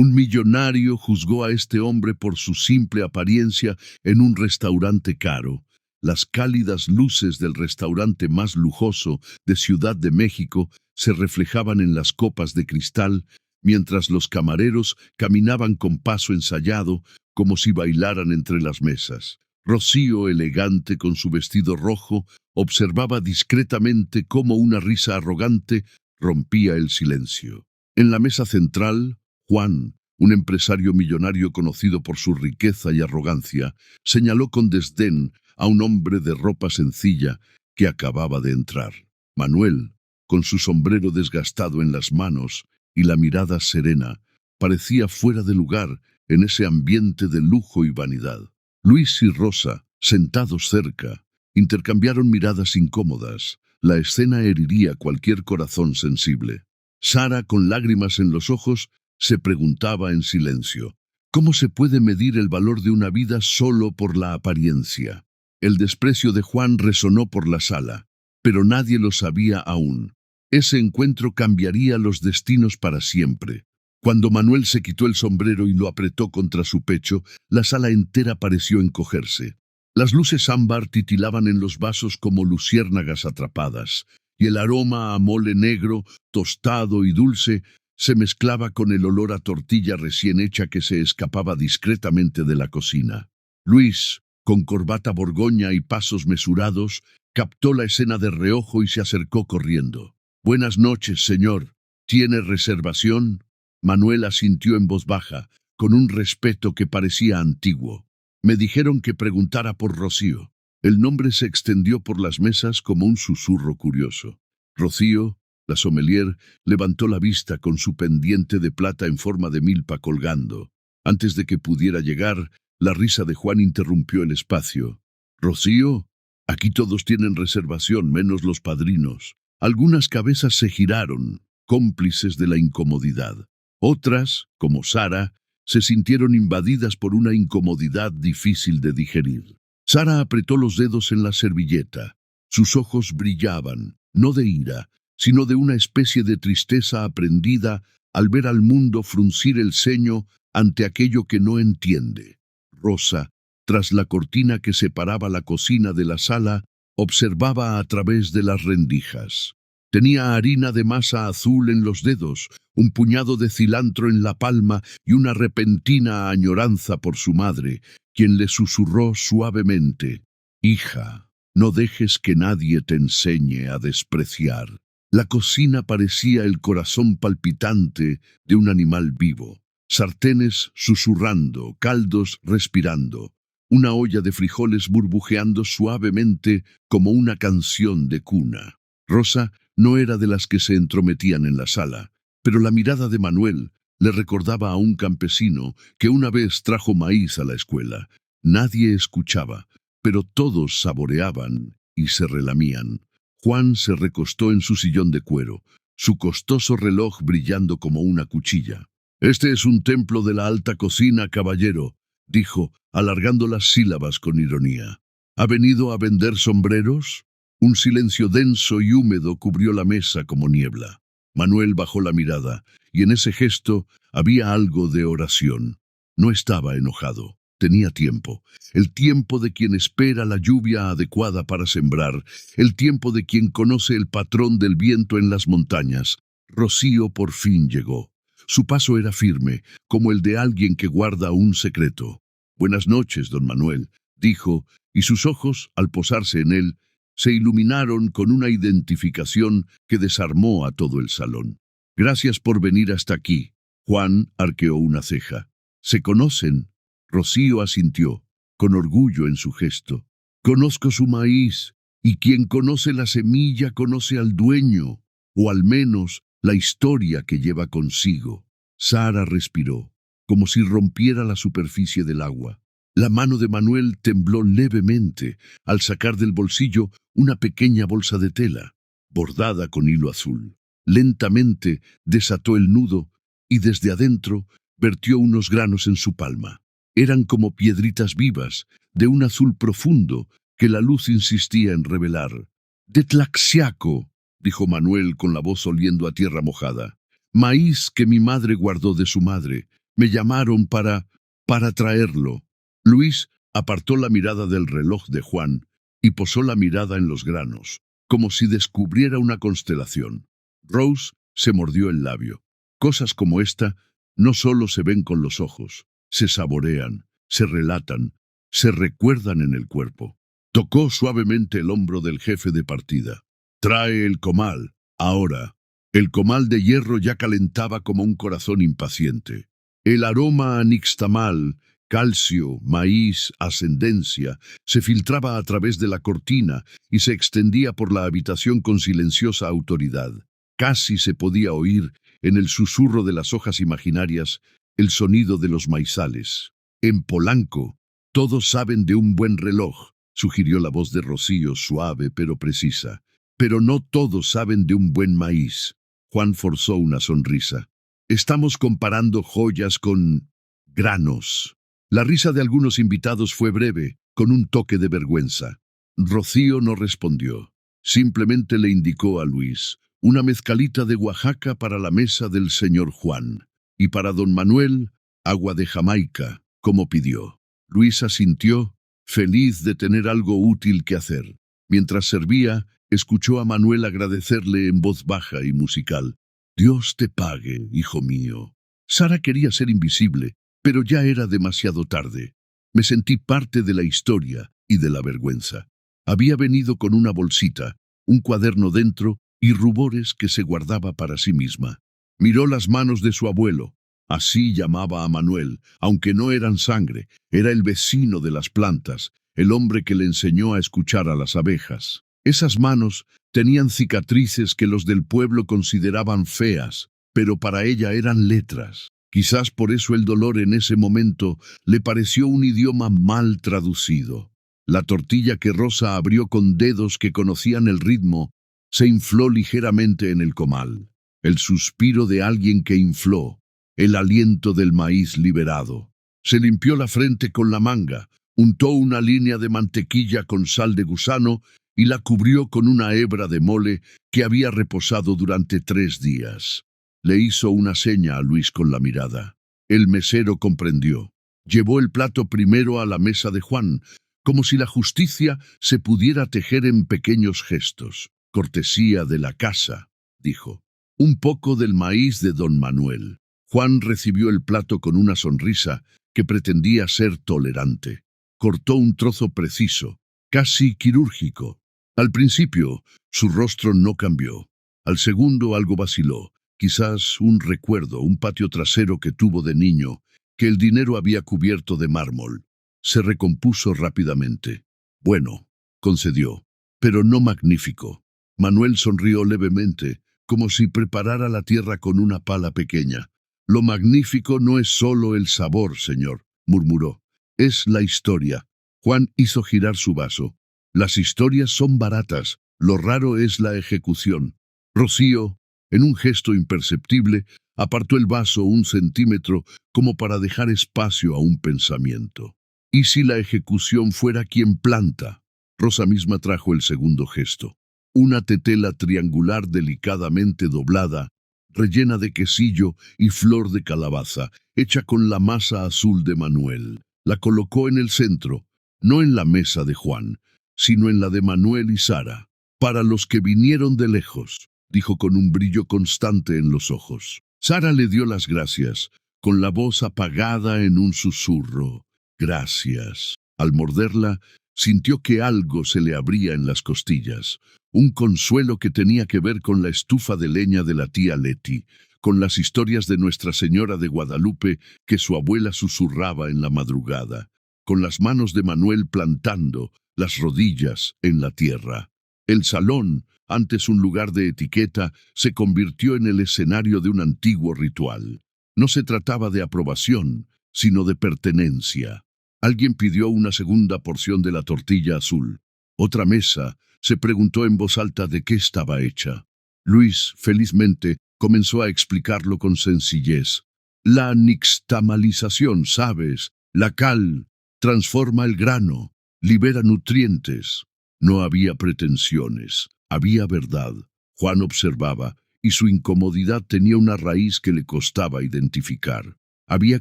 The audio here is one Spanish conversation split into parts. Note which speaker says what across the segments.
Speaker 1: Un millonario juzgó a este hombre por su simple apariencia en un restaurante caro. Las cálidas luces del restaurante más lujoso de Ciudad de México se reflejaban en las copas de cristal, mientras los camareros caminaban con paso ensayado, como si bailaran entre las mesas. Rocío, elegante con su vestido rojo, observaba discretamente cómo una risa arrogante rompía el silencio. En la mesa central, Juan, un empresario millonario conocido por su riqueza y arrogancia, señaló con desdén a un hombre de ropa sencilla que acababa de entrar. Manuel, con su sombrero desgastado en las manos y la mirada serena, parecía fuera de lugar en ese ambiente de lujo y vanidad. Luis y Rosa, sentados cerca, intercambiaron miradas incómodas. La escena heriría cualquier corazón sensible. Sara, con lágrimas en los ojos, se preguntaba en silencio: ¿cómo se puede medir el valor de una vida solo por la apariencia? El desprecio de Juan resonó por la sala, pero nadie lo sabía aún. Ese encuentro cambiaría los destinos para siempre. Cuando Manuel se quitó el sombrero y lo apretó contra su pecho, la sala entera pareció encogerse. Las luces ámbar titilaban en los vasos como luciérnagas atrapadas, y el aroma a mole negro, tostado y dulce, se mezclaba con el olor a tortilla recién hecha que se escapaba discretamente de la cocina. Luis, con corbata borgoña y pasos mesurados, captó la escena de reojo y se acercó corriendo. «Buenas noches, señor. ¿Tiene reservación?» Manuel asintió en voz baja, con un respeto que parecía antiguo. «Me dijeron que preguntara por Rocío». El nombre se extendió por las mesas como un susurro curioso. Rocío, la sommelier, levantó la vista con su pendiente de plata en forma de milpa colgando. Antes de que pudiera llegar, la risa de Juan interrumpió el espacio. «¿Rocío? Aquí todos tienen reservación, menos los padrinos». Algunas cabezas se giraron, cómplices de la incomodidad. Otras, como Sara, se sintieron invadidas por una incomodidad difícil de digerir. Sara apretó los dedos en la servilleta. Sus ojos brillaban, no de ira, sino de una especie de tristeza aprendida al ver al mundo fruncir el ceño ante aquello que no entiende. Rosa, tras la cortina que separaba la cocina de la sala, observaba a través de las rendijas. Tenía harina de masa azul en los dedos, un puñado de cilantro en la palma y una repentina añoranza por su madre, quien le susurró suavemente: «Hija, no dejes que nadie te enseñe a despreciar». La cocina parecía el corazón palpitante de un animal vivo. Sartenes susurrando, caldos respirando, una olla de frijoles burbujeando suavemente como una canción de cuna. Rosa no era de las que se entrometían en la sala, pero la mirada de Manuel le recordaba a un campesino que una vez trajo maíz a la escuela. Nadie escuchaba, pero todos saboreaban y se relamían. Juan se recostó en su sillón de cuero, su costoso reloj brillando como una cuchilla. «Este es un templo de la alta cocina, caballero», dijo, alargando las sílabas con ironía. «¿Ha venido a vender sombreros?» Un silencio denso y húmedo cubrió la mesa como niebla. Manuel bajó la mirada, y en ese gesto había algo de oración. No estaba enojado. Tenía tiempo, el tiempo de quien espera la lluvia adecuada para sembrar, el tiempo de quien conoce el patrón del viento en las montañas. Rocío por fin llegó. Su paso era firme, como el de alguien que guarda un secreto. «Buenas noches, don Manuel», dijo, y sus ojos, al posarse en él, se iluminaron con una identificación que desarmó a todo el salón. «Gracias por venir hasta aquí». Juan arqueó una ceja. «¿Se conocen?» Rocío asintió, con orgullo en su gesto. «Conozco su maíz, y quien conoce la semilla conoce al dueño, o al menos la historia que lleva consigo». Sara respiró, como si rompiera la superficie del agua. La mano de Manuel tembló levemente al sacar del bolsillo una pequeña bolsa de tela, bordada con hilo azul. Lentamente desató el nudo y desde adentro vertió unos granos en su palma. Eran como piedritas vivas, de un azul profundo, que la luz insistía en revelar. «De Tlaxiaco», dijo Manuel con la voz oliendo a tierra mojada. «Maíz que mi madre guardó de su madre. Me llamaron para traerlo. Luis apartó la mirada del reloj de Juan y posó la mirada en los granos, como si descubriera una constelación. Rose se mordió el labio. Cosas como esta no solo se ven con los ojos, se saborean, se relatan, se recuerdan en el cuerpo. Tocó suavemente el hombro del jefe de partida. Trae el comal, ahora. El comal de hierro ya calentaba como un corazón impaciente. El aroma a nixtamal, calcio, maíz, ascendencia, se filtraba a través de la cortina y se extendía por la habitación con silenciosa autoridad. Casi se podía oír, en el susurro de las hojas imaginarias, el sonido de los maizales. En Polanco, todos saben de un buen reloj, sugirió la voz de Rocío, suave pero precisa. Pero no todos saben de un buen maíz. Juan forzó una sonrisa. Estamos comparando joyas con granos. La risa de algunos invitados fue breve, con un toque de vergüenza. Rocío no respondió. Simplemente le indicó a Luis una mezcalita de Oaxaca para la mesa del señor Juan, y para don Manuel, agua de Jamaica, como pidió. Luis asintió, feliz de tener algo útil que hacer. Mientras servía, escuchó a Manuel agradecerle en voz baja y musical. Dios te pague, hijo mío. Sara quería ser invisible, pero ya era demasiado tarde. Me sentí parte de la historia y de la vergüenza. Había venido con una bolsita, un cuaderno dentro y rubores que se guardaba para sí misma. Miró las manos de su abuelo. Así llamaba a Manuel, aunque no eran sangre, era el vecino de las plantas, el hombre que le enseñó a escuchar a las abejas. Esas manos tenían cicatrices que los del pueblo consideraban feas, pero para ella eran letras. Quizás por eso el dolor en ese momento le pareció un idioma mal traducido. La tortilla que Rosa abrió con dedos que conocían el ritmo se infló ligeramente en el comal. El suspiro de alguien que infló, el aliento del maíz liberado. Se limpió la frente con la manga, untó una línea de mantequilla con sal de gusano y la cubrió con una hebra de mole que había reposado durante 3 días. Le hizo una seña a Luis con la mirada. El mesero comprendió. Llevó el plato primero a la mesa de Juan, como si la justicia se pudiera tejer en pequeños gestos. Cortesía de la casa, dijo. Un poco del maíz de don Manuel. Juan recibió el plato con una sonrisa que pretendía ser tolerante. Cortó un trozo preciso, casi quirúrgico. Al principio, su rostro no cambió. Al segundo algo vaciló, quizás un recuerdo, un patio trasero que tuvo de niño, que el dinero había cubierto de mármol. Se recompuso rápidamente. Bueno, concedió, pero no magnífico. Manuel sonrió levemente, como si preparara la tierra con una pala pequeña. Lo magnífico no es solo el sabor, señor, murmuró. Es la historia. Juan hizo girar su vaso. Las historias son baratas, lo raro es la ejecución. Rocío, en un gesto imperceptible, apartó el vaso 1 centímetro como para dejar espacio a un pensamiento. ¿Y si la ejecución fuera quien planta? Rosa misma trajo el segundo gesto. Una tetela triangular delicadamente doblada, rellena de quesillo y flor de calabaza, hecha con la masa azul de Manuel. La colocó en el centro, no en la mesa de Juan, sino en la de Manuel y Sara. Para los que vinieron de lejos, dijo con un brillo constante en los ojos. Sara le dio las gracias, con la voz apagada en un susurro. Gracias. Al morderla, sintió que algo se le abría en las costillas. Un consuelo que tenía que ver con la estufa de leña de la tía Leti, con las historias de Nuestra Señora de Guadalupe que su abuela susurraba en la madrugada, con las manos de Manuel plantando las rodillas en la tierra. El salón, antes un lugar de etiqueta, se convirtió en el escenario de un antiguo ritual. No se trataba de aprobación, sino de pertenencia. Alguien pidió una segunda porción de la tortilla azul. Otra mesa se preguntó en voz alta de qué estaba hecha. Luis, felizmente, comenzó a explicarlo con sencillez. La nixtamalización, ¿sabes? La cal transforma el grano, libera nutrientes. No había pretensiones, había verdad. Juan observaba, y su incomodidad tenía una raíz que le costaba identificar. Había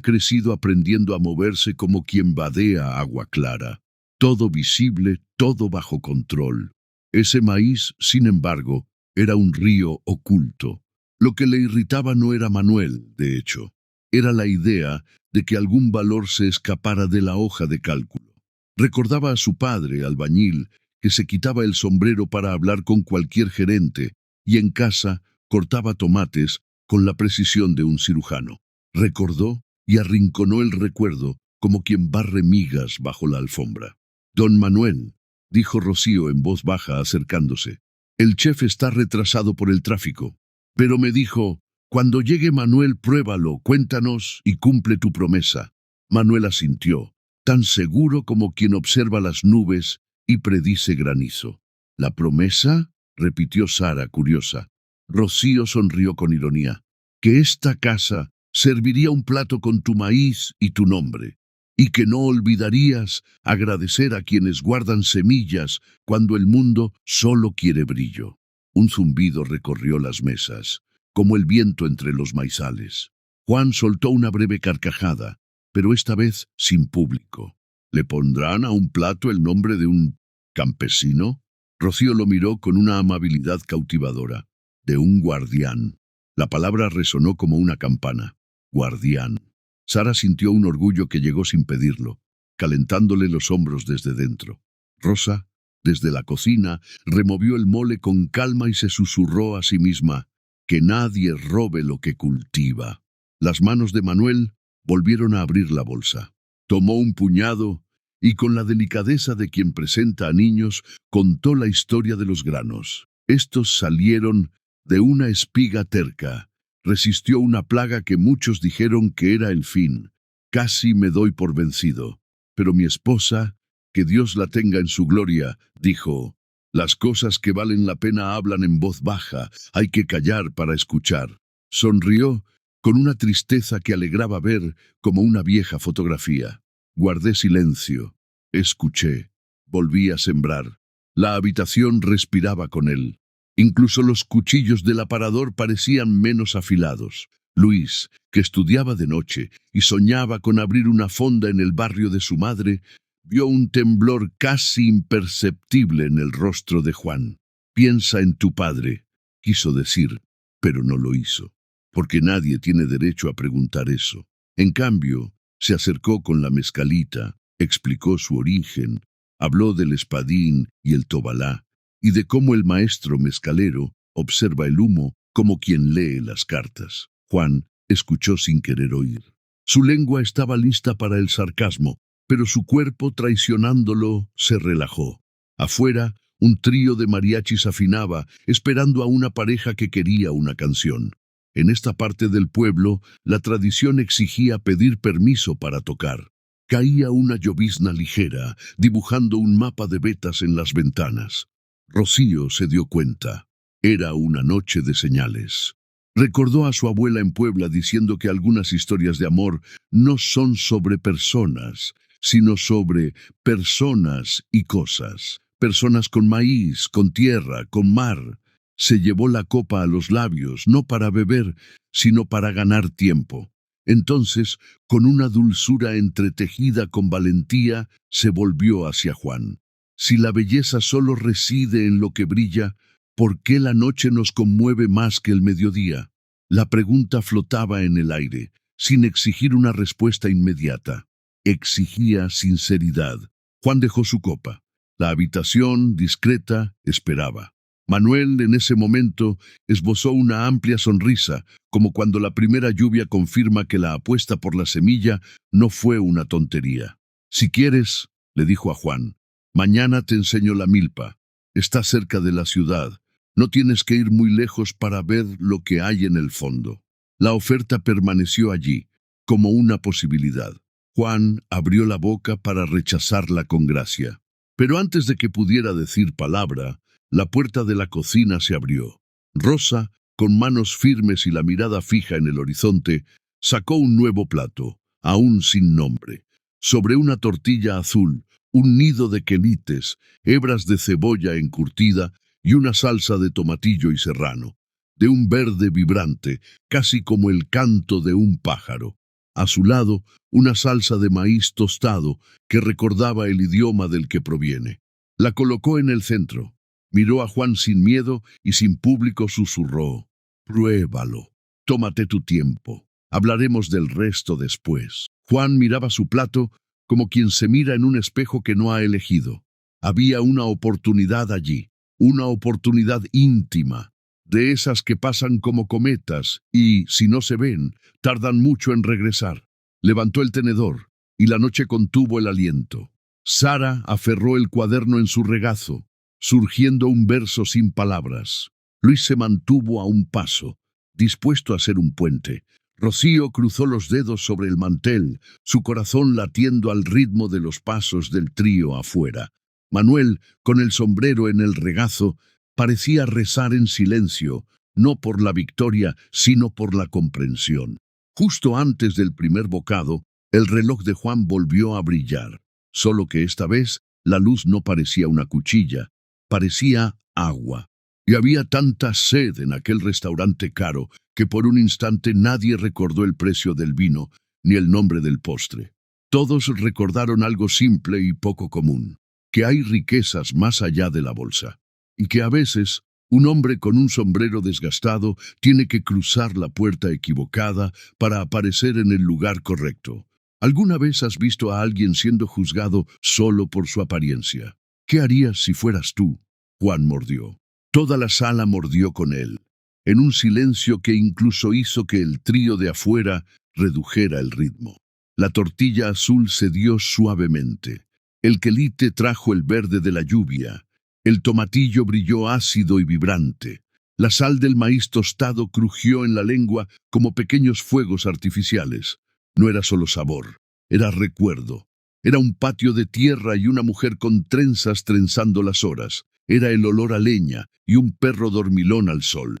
Speaker 1: crecido aprendiendo a moverse como quien vadea agua clara. Todo visible, todo bajo control. Ese maíz, sin embargo, era un río oculto. Lo que le irritaba no era Manuel, de hecho. Era la idea de que algún valor se escapara de la hoja de cálculo. Recordaba a su padre, albañil, que se quitaba el sombrero para hablar con cualquier gerente, y en casa cortaba tomates con la precisión de un cirujano. Recordó y arrinconó el recuerdo como quien barre migas bajo la alfombra. «Don Manuel», dijo Rocío en voz baja acercándose, «el chef está retrasado por el tráfico, pero me dijo, cuando llegue Manuel pruébalo, cuéntanos y cumple tu promesa». Manuel asintió, tan seguro como quien observa las nubes y predice granizo. «¿La promesa?», repitió Sara, curiosa. Rocío sonrió con ironía. «Que esta casa serviría un plato con tu maíz y tu nombre, y que no olvidarías agradecer a quienes guardan semillas cuando el mundo solo quiere brillo». Un zumbido recorrió las mesas, como el viento entre los maizales. Juan soltó una breve carcajada, pero esta vez sin público. «¿Le pondrán a un plato el nombre de un campesino?». Rocío lo miró con una amabilidad cautivadora. «De un guardián». La palabra resonó como una campana. Guardián. Sara sintió un orgullo que llegó sin pedirlo, calentándole los hombros desde dentro. Rosa, desde la cocina, removió el mole con calma y se susurró a sí misma, «que nadie robe lo que cultiva». Las manos de Manuel volvieron a abrir la bolsa. Tomó un puñado y con la delicadeza de quien presenta a niños, contó la historia de los granos. Estos salieron de una espiga terca. Resistió una plaga que muchos dijeron que era el fin. Casi me doy por vencido. Pero mi esposa, que Dios la tenga en su gloria, dijo, «Las cosas que valen la pena hablan en voz baja, hay que callar para escuchar». Sonrió con una tristeza que alegraba ver como una vieja fotografía. Guardé silencio, escuché, volví a sembrar. La habitación respiraba con él. Incluso los cuchillos del aparador parecían menos afilados. Luis, que estudiaba de noche y soñaba con abrir una fonda en el barrio de su madre, vio un temblor casi imperceptible en el rostro de Juan. «Piensa en tu padre», quiso decir, pero no lo hizo, porque nadie tiene derecho a preguntar eso. En cambio, se acercó con la mezcalita, explicó su origen, habló del espadín y el tobalá, y de cómo el maestro mezcalero observa el humo como quien lee las cartas. Juan escuchó sin querer oír. Su lengua estaba lista para el sarcasmo, pero su cuerpo, traicionándolo, se relajó. Afuera, un trío de mariachis afinaba, esperando a una pareja que quería una canción. En esta parte del pueblo, la tradición exigía pedir permiso para tocar. Caía una llovizna ligera, dibujando un mapa de vetas en las ventanas. Rocío se dio cuenta. Era una noche de señales. Recordó a su abuela en Puebla diciendo que algunas historias de amor no son sobre personas, sino sobre personas y cosas. Personas con maíz, con tierra, con mar. Se llevó la copa a los labios, no para beber, sino para ganar tiempo. Entonces, con una dulzura entretejida con valentía, se volvió hacia Juan. Si la belleza solo reside en lo que brilla, ¿por qué la noche nos conmueve más que el mediodía? La pregunta flotaba en el aire, sin exigir una respuesta inmediata. Exigía sinceridad. Juan dejó su copa. La habitación, discreta, esperaba. Manuel, en ese momento, esbozó una amplia sonrisa, como cuando la primera lluvia confirma que la apuesta por la semilla no fue una tontería. «Si quieres», le dijo a Juan, «mañana te enseño la milpa. Está cerca de la ciudad. No tienes que ir muy lejos para ver lo que hay en el fondo». La oferta permaneció allí, como una posibilidad. Juan abrió la boca para rechazarla con gracia. Pero antes de que pudiera decir palabra, la puerta de la cocina se abrió. Rosa, con manos firmes y la mirada fija en el horizonte, sacó un nuevo plato, aún sin nombre. Sobre una tortilla azul, un nido de quelites, hebras de cebolla encurtida y una salsa de tomatillo y serrano, de un verde vibrante, casi como el canto de un pájaro. A su lado, una salsa de maíz tostado que recordaba el idioma del que proviene. La colocó en el centro. Miró a Juan sin miedo y sin público susurró: «Pruébalo. Tómate tu tiempo. Hablaremos del resto después». Juan miraba su plato como quien se mira en un espejo que no ha elegido. Había una oportunidad allí, una oportunidad íntima, de esas que pasan como cometas y, si no se ven, tardan mucho en regresar. Levantó el tenedor y la noche contuvo el aliento. Sara aferró el cuaderno en su regazo, surgiendo un verso sin palabras. Luis se mantuvo a un paso, dispuesto a ser un puente. Rocío cruzó los dedos sobre el mantel, su corazón latiendo al ritmo de los pasos del trío afuera. Manuel, con el sombrero en el regazo, parecía rezar en silencio, no por la victoria, sino por la comprensión. Justo antes del primer bocado, el reloj de Juan volvió a brillar, solo que esta vez la luz no parecía una cuchilla, parecía agua. Y había tanta sed en aquel restaurante caro que por un instante nadie recordó el precio del vino ni el nombre del postre. Todos recordaron algo simple y poco común, que hay riquezas más allá de la bolsa, y que a veces un hombre con un sombrero desgastado tiene que cruzar la puerta equivocada para aparecer en el lugar correcto. ¿Alguna vez has visto a alguien siendo juzgado solo por su apariencia? ¿Qué harías si fueras tú? Juan mordió. Toda la sala mordió con él, en un silencio que incluso hizo que el trío de afuera redujera el ritmo. La tortilla azul cedió suavemente. El quelite trajo el verde de la lluvia. El tomatillo brilló ácido y vibrante. La sal del maíz tostado crujió en la lengua como pequeños fuegos artificiales. No era solo sabor, era recuerdo. Era un patio de tierra y una mujer con trenzas trenzando las horas. Era el olor a leña y un perro dormilón al sol.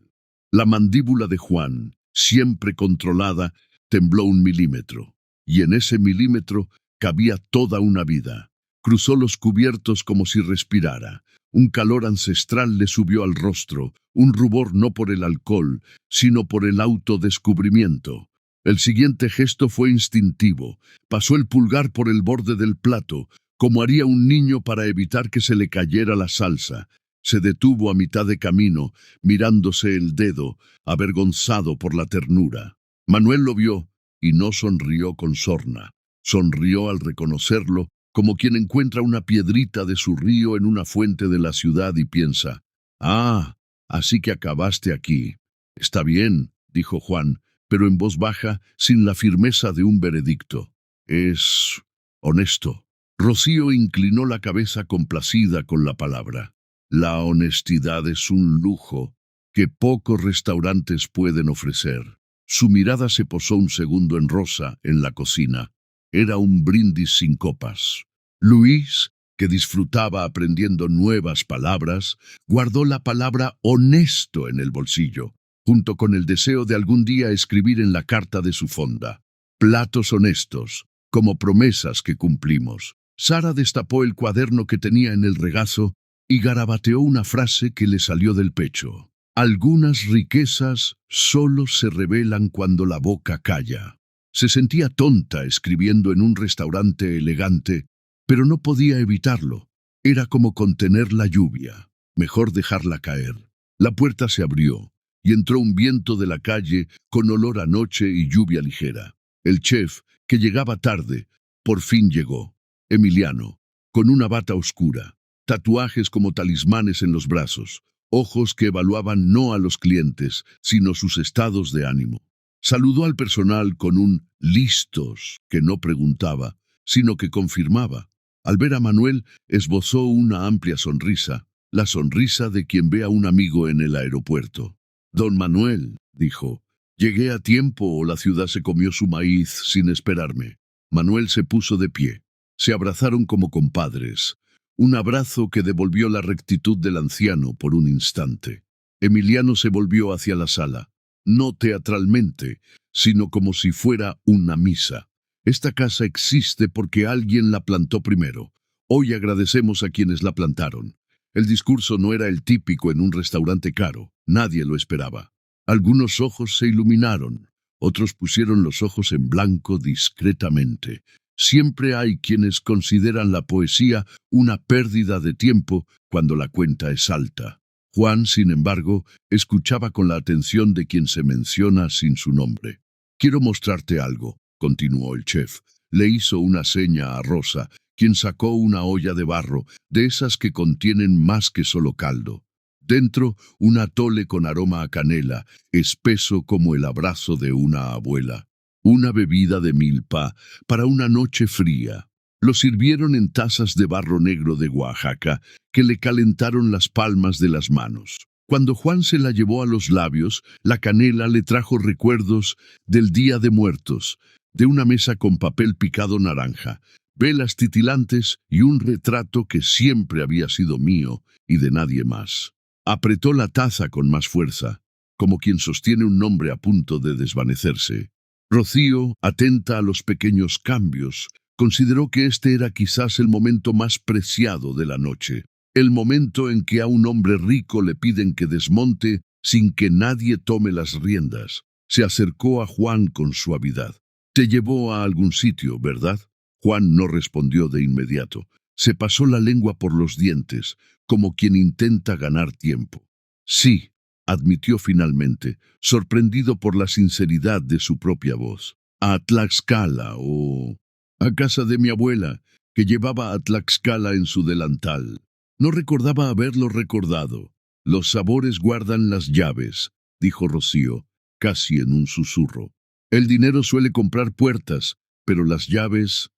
Speaker 1: La mandíbula de Juan, siempre controlada, tembló 1 milímetro. Y en ese milímetro cabía toda una vida. Cruzó los cubiertos como si respirara. Un calor ancestral le subió al rostro, un rubor no por el alcohol, sino por el autodescubrimiento. El siguiente gesto fue instintivo. Pasó el pulgar por el borde del plato, como haría un niño para evitar que se le cayera la salsa. Se detuvo a mitad de camino, mirándose el dedo, avergonzado por la ternura. Manuel lo vio y no sonrió con sorna. Sonrió al reconocerlo, como quien encuentra una piedrita de su río en una fuente de la ciudad y piensa: «Ah, así que acabaste aquí». «Está bien», dijo Juan, pero en voz baja, sin la firmeza de un veredicto. «Es honesto». Rocío inclinó la cabeza complacida con la palabra. La honestidad es un lujo que pocos restaurantes pueden ofrecer. Su mirada se posó un segundo en Rosa, en la cocina. Era un brindis sin copas. Luis, que disfrutaba aprendiendo nuevas palabras, guardó la palabra honesto en el bolsillo, junto con el deseo de algún día escribir en la carta de su fonda: «Platos honestos, como promesas que cumplimos». Sara destapó el cuaderno que tenía en el regazo y garabateó una frase que le salió del pecho: «Algunas riquezas solo se revelan cuando la boca calla». Se sentía tonta escribiendo en un restaurante elegante, pero no podía evitarlo. Era como contener la lluvia. Mejor dejarla caer. La puerta se abrió y entró un viento de la calle con olor a noche y lluvia ligera. El chef, que llegaba tarde, por fin llegó. Emiliano, con una bata oscura, tatuajes como talismanes en los brazos, ojos que evaluaban no a los clientes, sino sus estados de ánimo. Saludó al personal con un «listos» que no preguntaba, sino que confirmaba. Al ver a Manuel, esbozó una amplia sonrisa, la sonrisa de quien ve a un amigo en el aeropuerto. «Don Manuel», dijo, «llegué a tiempo o la ciudad se comió su maíz sin esperarme». Manuel se puso de pie. Se abrazaron como compadres, un abrazo que devolvió la rectitud del anciano por un instante. Emiliano se volvió hacia la sala, no teatralmente, sino como si fuera una misa. Esta casa existe porque alguien la plantó primero. Hoy agradecemos a quienes la plantaron. El discurso no era el típico en un restaurante caro, nadie lo esperaba. Algunos ojos se iluminaron, Otros pusieron los ojos en blanco discretamente. Siempre hay quienes consideran la poesía una pérdida de tiempo cuando la cuenta es alta. Juan, sin embargo, escuchaba con la atención de quien se menciona sin su nombre. «Quiero mostrarte algo», continuó el chef. Le hizo una seña a Rosa, quien sacó una olla de barro, de esas que contienen más que solo caldo. Dentro, un atole con aroma a canela, espeso como el abrazo de una abuela. Una bebida de milpa para una noche fría. Lo sirvieron en tazas de barro negro de Oaxaca, que le calentaron las palmas de las manos. Cuando Juan se la llevó a los labios, la canela le trajo recuerdos del Día de Muertos, de una mesa con papel picado naranja, velas titilantes y un retrato que siempre había sido mío y de nadie más. Apretó la taza con más fuerza, como quien sostiene un nombre a punto de desvanecerse. Rocío, atenta a los pequeños cambios, consideró que este era quizás el momento más preciado de la noche, el momento en que a un hombre rico le piden que desmonte sin que nadie tome las riendas. Se acercó a Juan con suavidad. «Te llevó a algún sitio, ¿verdad?» Juan no respondió de inmediato. Se pasó la lengua por los dientes, como quien intenta ganar tiempo. «Sí», admitió finalmente, sorprendido por la sinceridad de su propia voz. «A Tlaxcala o a casa de mi abuela, que llevaba a Tlaxcala en su delantal. No recordaba haberlo recordado. Los sabores guardan las llaves», dijo Rocío, casi en un susurro. «El dinero suele comprar puertas, pero las llaves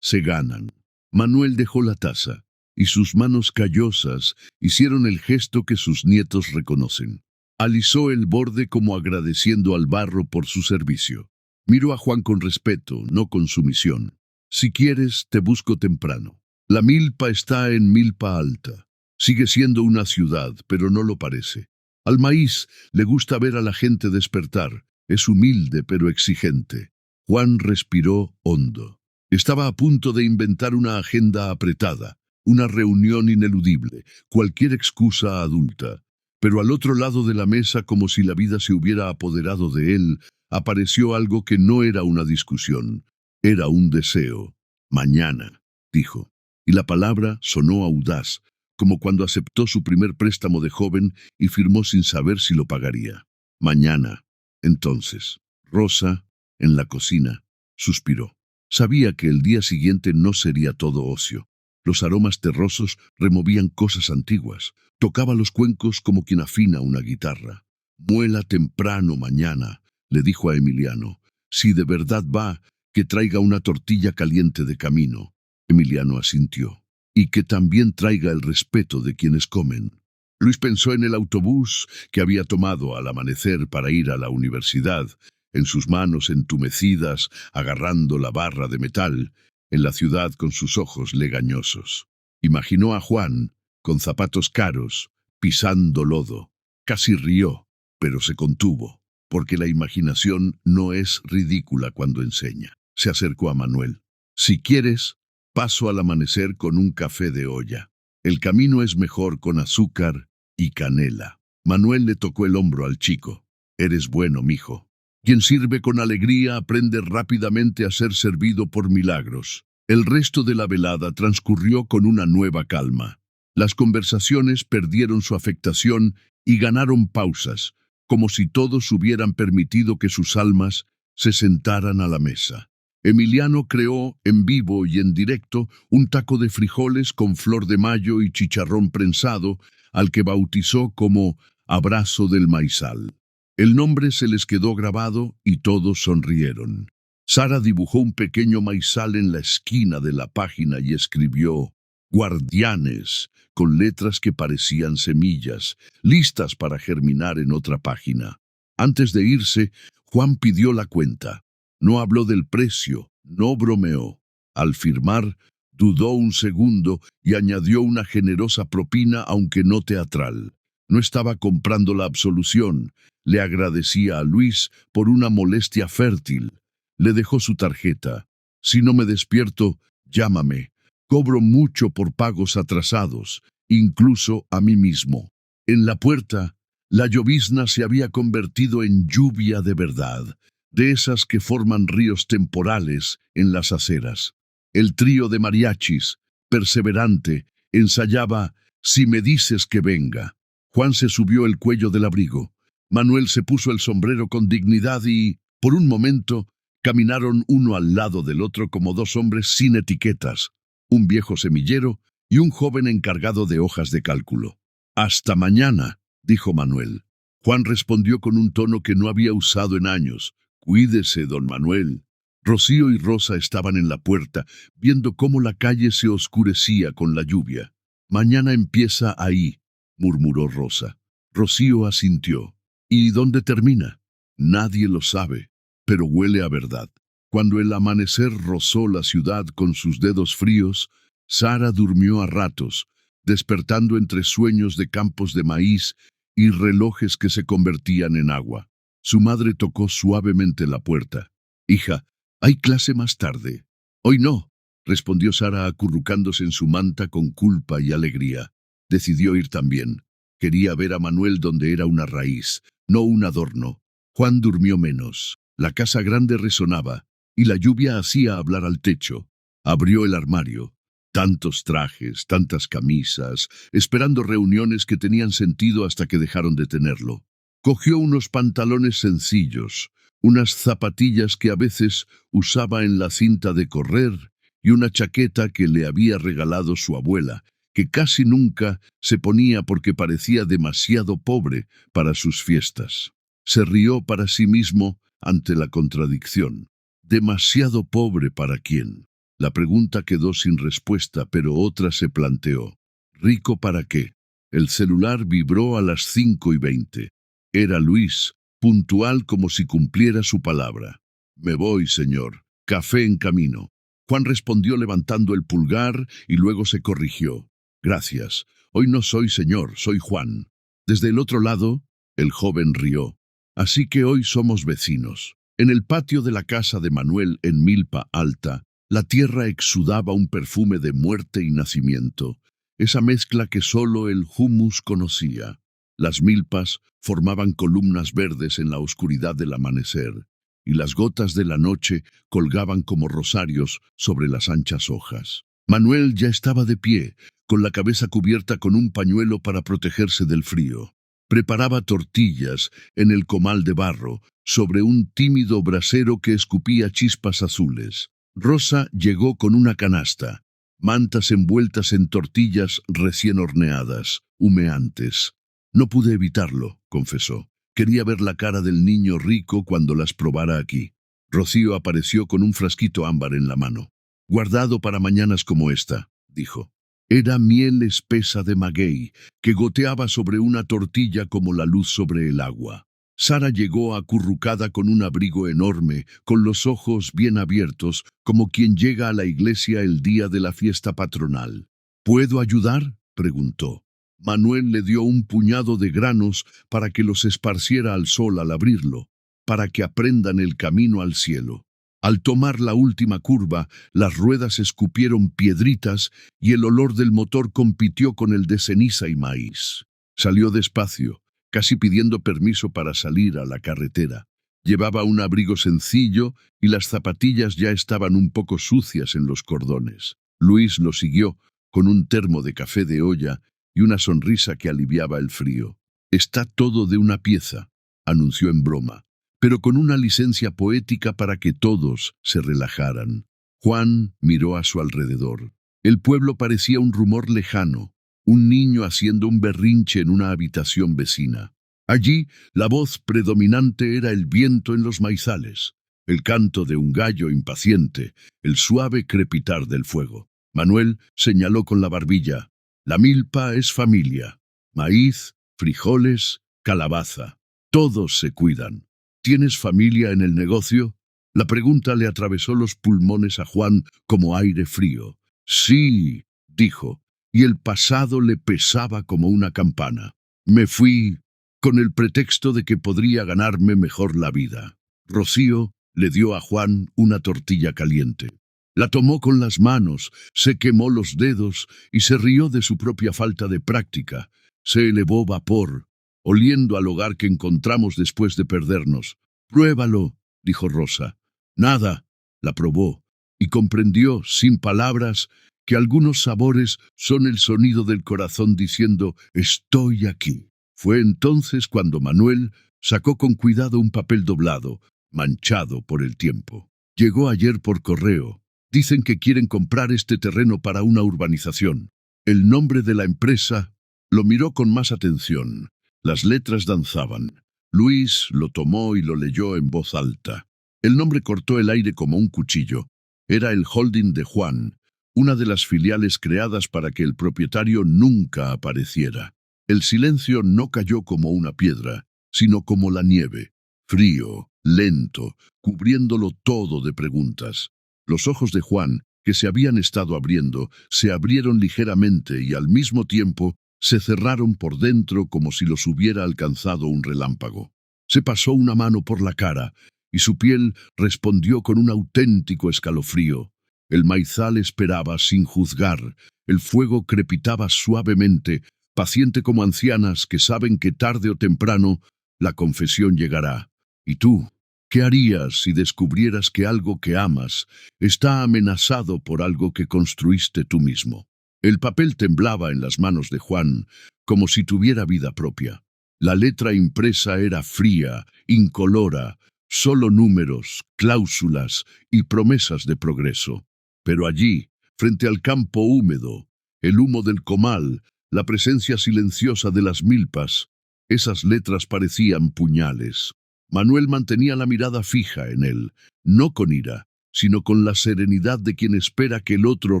Speaker 1: se ganan». Manuel dejó la taza, y sus manos callosas hicieron el gesto que sus nietos reconocen. Alisó el borde como agradeciendo al barro por su servicio. Miró a Juan con respeto, no con sumisión. «Si quieres, te busco temprano. La milpa está en Milpa Alta. Sigue siendo una ciudad, pero no lo parece. Al maíz le gusta ver a la gente despertar. Es humilde, pero exigente». Juan respiró hondo. Estaba a punto de inventar una agenda apretada, una reunión ineludible, cualquier excusa adulta. Pero al otro lado de la mesa, como si la vida se hubiera apoderado de él, apareció algo que no era una discusión, era un deseo. «Mañana», dijo, y la palabra sonó audaz, como cuando aceptó su primer préstamo de joven y firmó sin saber si lo pagaría. «Mañana». Entonces, Rosa, en la cocina, suspiró. Sabía que el día siguiente no sería todo ocio. Los aromas terrosos removían cosas antiguas. Tocaba los cuencos como quien afina una guitarra. «Muela temprano mañana», le dijo a Emiliano. «Si de verdad va, que traiga una tortilla caliente de camino». Emiliano asintió. «Y que también traiga el respeto de quienes comen». Luis pensó en el autobús que había tomado al amanecer para ir a la universidad, en sus manos entumecidas, agarrando la barra de metal, en la ciudad con sus ojos legañosos. Imaginó a Juan, con zapatos caros, pisando lodo. Casi rió, pero se contuvo, porque la imaginación no es ridícula cuando enseña. Se acercó a Manuel. «Si quieres, paso al amanecer con un café de olla. El camino es mejor con azúcar y canela». Manuel le tocó el hombro al chico. «Eres bueno, mijo. Quien sirve con alegría aprende rápidamente a ser servido por milagros». El resto de la velada transcurrió con una nueva calma. Las conversaciones perdieron su afectación y ganaron pausas, como si todos hubieran permitido que sus almas se sentaran a la mesa. Emiliano creó, en vivo y en directo, un taco de frijoles con flor de mayo y chicharrón prensado, al que bautizó como Abrazo del Maizal. El nombre se les quedó grabado y todos sonrieron. Sara dibujó un pequeño maizal en la esquina de la página y escribió «Guardianes», con letras que parecían semillas, listas para germinar en otra página. Antes de irse, Juan pidió la cuenta. No habló del precio, no bromeó. Al firmar, dudó un segundo y añadió una generosa propina, aunque no teatral. No estaba comprando la absolución. Le agradecía a Luis por una molestia fértil. Le dejó su tarjeta. «Si no me despierto, llámame. Cobro mucho por pagos atrasados, incluso a mí mismo». En la puerta, La llovizna se había convertido en lluvia de verdad, de esas que forman ríos temporales en las aceras. El trío de mariachis, perseverante, ensayaba «Si me dices que venga». Juan se subió el cuello del abrigo. Manuel se puso el sombrero con dignidad y, por un momento, caminaron uno al lado del otro como dos hombres sin etiquetas, un viejo semillero y un joven encargado de hojas de cálculo. «Hasta mañana», dijo Manuel. Juan respondió con un tono que no había usado en años. «Cuídese, don Manuel». Rocío y Rosa estaban en la puerta, viendo cómo la calle se oscurecía con la lluvia. «Mañana empieza ahí», murmuró Rosa. Rocío asintió. «¿Y dónde termina?» «Nadie lo sabe, pero huele a verdad». Cuando el amanecer rozó la ciudad con sus dedos fríos, Sara durmió a ratos, despertando entre sueños de campos de maíz y relojes que se convertían en agua. Su madre tocó suavemente la puerta. «Hija, hay clase más tarde». «Hoy no», respondió Sara acurrucándose en su manta con culpa y alegría. Decidió ir también. Quería ver a Manuel donde era una raíz, no un adorno. Juan durmió menos. La casa grande resonaba, y la lluvia hacía hablar al techo. Abrió el armario. Tantos trajes, tantas camisas, esperando reuniones que tenían sentido hasta que dejaron de tenerlo. Cogió unos pantalones sencillos, unas zapatillas que a veces usaba en la cinta de correr y una chaqueta que le había regalado su abuela, que casi nunca se ponía porque parecía demasiado pobre para sus fiestas. Se rió para sí mismo ante la contradicción. ¿Demasiado pobre para quién? La pregunta quedó sin respuesta, pero otra se planteó. ¿Rico para qué? El celular vibró a las 5:20. Era Luis, puntual como si cumpliera su palabra. «Me voy, señor. Café en camino». Juan respondió levantando el pulgar y luego se corrigió. «Gracias. Hoy no soy señor, soy Juan». Desde el otro lado, el joven rió. «Así que hoy somos vecinos». En el patio de la casa de Manuel en Milpa Alta, la tierra exudaba un perfume de muerte y nacimiento, esa mezcla que solo el humus conocía. Las milpas formaban columnas verdes en la oscuridad del amanecer, y las gotas de la noche colgaban como rosarios sobre las anchas hojas. Manuel ya estaba de pie, con la cabeza cubierta con un pañuelo para protegerse del frío. Preparaba tortillas en el comal de barro, sobre un tímido brasero que escupía chispas azules. Rosa llegó con una canasta, mantas envueltas en tortillas recién horneadas, humeantes. «No pude evitarlo», confesó. «Quería ver la cara del niño rico cuando las probara aquí». Rocío apareció con un frasquito ámbar en la mano. «Guardado para mañanas como esta», dijo. Era miel espesa de maguey, que goteaba sobre una tortilla como la luz sobre el agua. Sara llegó acurrucada con un abrigo enorme, con los ojos bien abiertos, como quien llega a la iglesia el día de la fiesta patronal. «¿Puedo ayudar?», preguntó. Manuel le dio un puñado de granos para que los esparciera al sol al abrirlo, para que aprendan el camino al cielo. Al tomar la última curva, las ruedas escupieron piedritas y el olor del motor compitió con el de ceniza y maíz. Salió despacio, casi pidiendo permiso para salir a la carretera. Llevaba un abrigo sencillo y las zapatillas ya estaban un poco sucias en los cordones. Luis lo siguió con un termo de café de olla y una sonrisa que aliviaba el frío. «Está todo de una pieza», anunció en broma, pero con una licencia poética para que todos se relajaran. Juan miró a su alrededor. El pueblo parecía un rumor lejano, un niño haciendo un berrinche en una habitación vecina. Allí, la voz predominante era el viento en los maizales, el canto de un gallo impaciente, el suave crepitar del fuego. Manuel señaló con la barbilla. «La milpa es familia. Maíz, frijoles, calabaza. Todos se cuidan. ¿Tienes familia en el negocio?». La pregunta le atravesó los pulmones a Juan como aire frío. «Sí», dijo, y el pasado le pesaba como una campana. «Me fui con el pretexto de que podría ganarme mejor la vida». Rocío le dio a Juan una tortilla caliente. La tomó con las manos, se quemó los dedos y se rió de su propia falta de práctica. Se elevó vapor. oliendo al hogar que encontramos después de perdernos. «Pruébalo», dijo Rosa. Nada, la probó, y comprendió, sin palabras, que algunos sabores son el sonido del corazón diciendo «estoy aquí». Fue entonces cuando Manuel sacó con cuidado un papel doblado, manchado por el tiempo. «Llegó ayer por correo. Dicen que quieren comprar este terreno para una urbanización. El nombre de la empresa». Lo miró con más atención. Las letras danzaban. Luis lo tomó y lo leyó en voz alta. El nombre cortó el aire como un cuchillo. Era el holding de Juan, una de las filiales creadas para que el propietario nunca apareciera. El silencio no cayó como una piedra, sino como la nieve, frío, lento, cubriéndolo todo de preguntas. Los ojos de Juan, que se habían estado abriendo, se abrieron ligeramente y al mismo tiempo se cerraron por dentro como si los hubiera alcanzado un relámpago. Se pasó una mano por la cara y su piel respondió con un auténtico escalofrío. El maizal esperaba sin juzgar, el fuego crepitaba suavemente, paciente como ancianas que saben que tarde o temprano la confesión llegará. ¿Y tú? ¿Qué harías si descubrieras que algo que amas está amenazado por algo que construiste tú mismo? El papel temblaba en las manos de Juan, como si tuviera vida propia. La letra impresa era fría, incolora, solo números, cláusulas y promesas de progreso. Pero allí, frente al campo húmedo, el humo del comal, la presencia silenciosa de las milpas, esas letras parecían puñales. Manuel mantenía la mirada fija en él, no con ira, sino con la serenidad de quien espera que el otro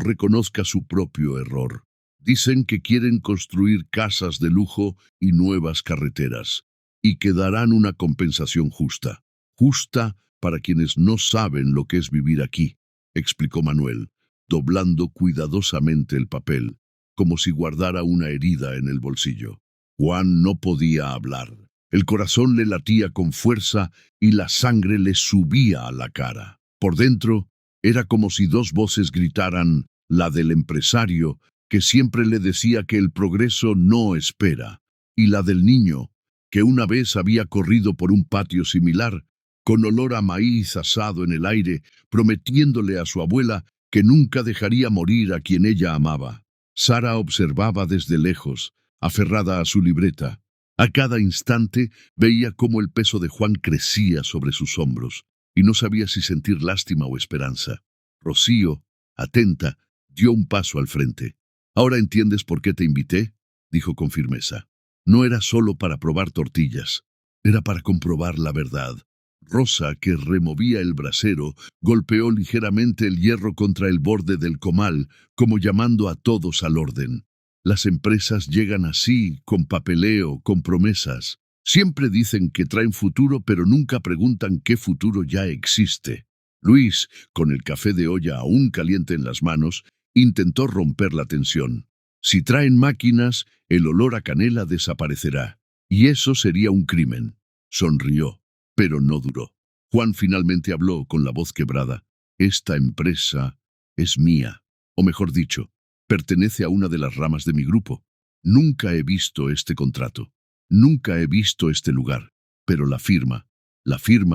Speaker 1: reconozca su propio error. Dicen que quieren construir casas de lujo y nuevas carreteras, y que darán una compensación justa. Justa para quienes no saben lo que es vivir aquí, explicó Manuel, doblando cuidadosamente el papel, como si guardara una herida en el bolsillo. Juan no podía hablar. El corazón le latía con fuerza y la sangre le subía a la cara. Por dentro, era como si dos voces gritaran, la del empresario, que siempre le decía que el progreso no espera, y la del niño, que una vez había corrido por un patio similar, con olor a maíz asado en el aire, prometiéndole a su abuela que nunca dejaría morir a quien ella amaba. Sara observaba desde lejos, aferrada a su libreta. A cada instante veía cómo el peso de Juan crecía sobre sus hombros, y no sabía si sentir lástima o esperanza. Rocío, atenta, dio un paso al frente. «¿Ahora entiendes por qué te invité?», dijo con firmeza. «No era solo para probar tortillas, era para comprobar la verdad». Rosa, que removía el brasero, golpeó ligeramente el hierro contra el borde del comal, como llamando a todos al orden. Las empresas llegan así, con papeleo, con promesas. Siempre dicen que traen futuro, pero nunca preguntan qué futuro ya existe. Luis, con el café de olla aún caliente en las manos, intentó romper la tensión. Si traen máquinas, el olor a canela desaparecerá. Y eso sería un crimen. Sonrió, pero no duró. Juan finalmente habló con la voz quebrada. «Esta empresa es mía, o mejor dicho, pertenece a una de las ramas de mi grupo. Nunca he visto este contrato. Nunca he visto este lugar, pero la firma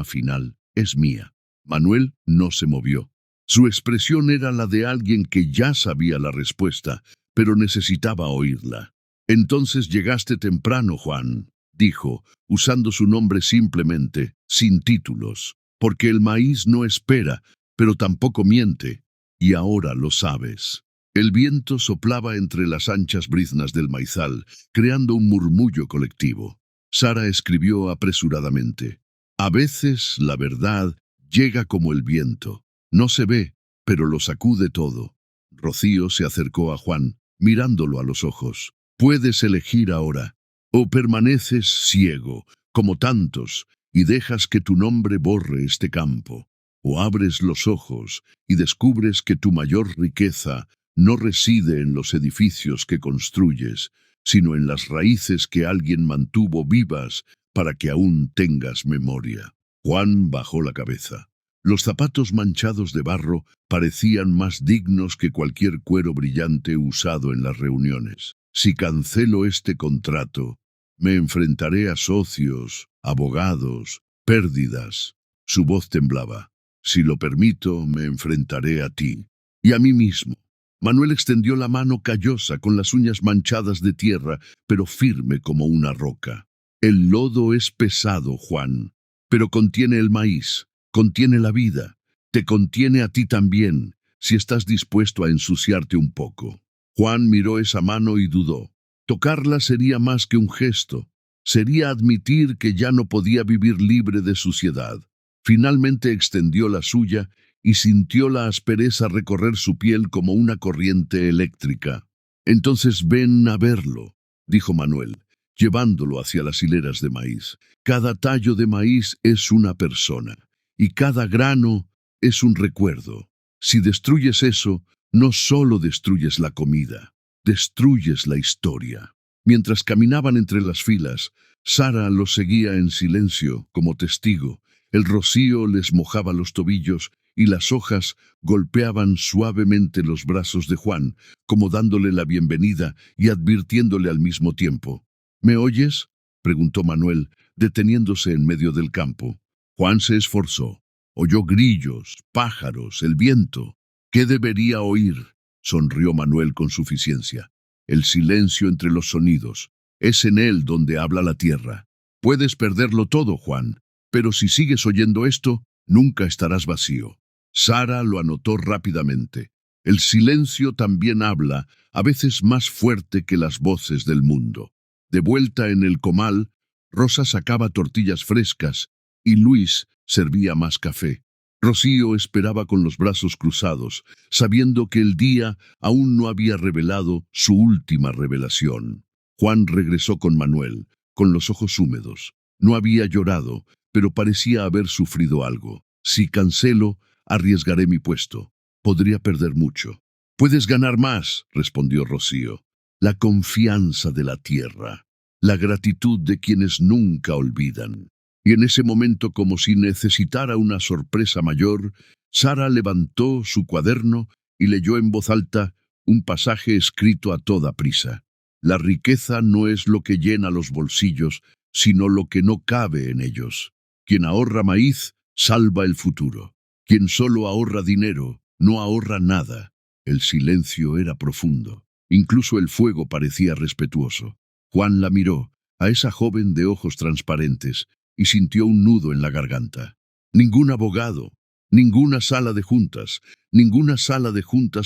Speaker 1: final, es mía». Manuel no se movió. Su expresión era la de alguien que ya sabía la respuesta, pero necesitaba oírla. «Entonces llegaste temprano, Juan», dijo, usando su nombre simplemente, sin títulos, «porque el maíz no espera, pero tampoco miente, y ahora lo sabes». El viento soplaba entre las anchas briznas del maizal, creando un murmullo colectivo. Sara escribió apresuradamente: «A veces la verdad llega como el viento. No se ve, pero lo sacude todo». Rocío se acercó a Juan, mirándolo a los ojos. «Puedes elegir ahora. O permaneces ciego, como tantos, y dejas que tu nombre borre este campo. O abres los ojos y descubres que tu mayor riqueza no reside en los edificios que construyes, sino en las raíces que alguien mantuvo vivas para que aún tengas memoria». Juan bajó la cabeza. Los zapatos manchados de barro parecían más dignos que cualquier cuero brillante usado en las reuniones. «Si cancelo este contrato, Me enfrentaré a socios, abogados, pérdidas. Su voz temblaba. Si lo permito, me enfrentaré a ti. Y a mí mismo. Manuel extendió la mano callosa con las uñas manchadas de tierra, pero firme como una roca. El lodo es pesado, Juan, pero contiene el maíz, contiene la vida, te contiene a ti también, si estás dispuesto a ensuciarte un poco. Juan miró esa mano y dudó. Tocarla sería más que un gesto, sería admitir que ya no podía vivir libre de suciedad. Finalmente extendió la suya y sintió la aspereza recorrer su piel como una corriente eléctrica. Entonces ven a verlo, dijo Manuel, llevándolo hacia las hileras de maíz. Cada tallo de maíz es una persona, y cada grano es un recuerdo. Si destruyes eso, no solo destruyes la comida, destruyes la historia. Mientras caminaban entre las filas, Sara los seguía en silencio como testigo. El rocío les mojaba los tobillos y las hojas golpeaban suavemente los brazos de Juan, como dándole la bienvenida y advirtiéndole al mismo tiempo. ¿Me oyes?, preguntó Manuel, deteniéndose en medio del campo. Juan se esforzó. Oyó grillos, pájaros, el viento. ¿Qué debería oír?, sonrió Manuel con suficiencia. El silencio entre los sonidos. Es en él donde habla la tierra. Puedes perderlo todo, Juan, pero si sigues oyendo esto, nunca estarás vacío. Sara lo anotó rápidamente. El silencio también habla, a veces más fuerte que las voces del mundo. De vuelta en el comal, Rosa sacaba tortillas frescas y Luis servía más café. Rocío esperaba con los brazos cruzados, sabiendo que el día aún no había revelado su última revelación. Juan regresó con Manuel, con los ojos húmedos. No había llorado, pero parecía haber sufrido algo. Si cancelo, arriesgaré mi puesto. Podría perder mucho. Puedes ganar más, respondió Rocío. La confianza de la tierra, la gratitud de quienes nunca olvidan. Y en ese momento, como si necesitara una sorpresa mayor, Sara levantó su cuaderno y leyó en voz alta un pasaje escrito a toda prisa. La riqueza no es lo que llena los bolsillos, sino lo que no cabe en ellos. Quien ahorra maíz, salva el futuro. Quien solo ahorra dinero, no ahorra nada. El silencio era profundo. Incluso el fuego parecía respetuoso. Juan la miró, a esa joven de ojos transparentes, y sintió un nudo en la garganta. Ningún abogado, ninguna sala de juntas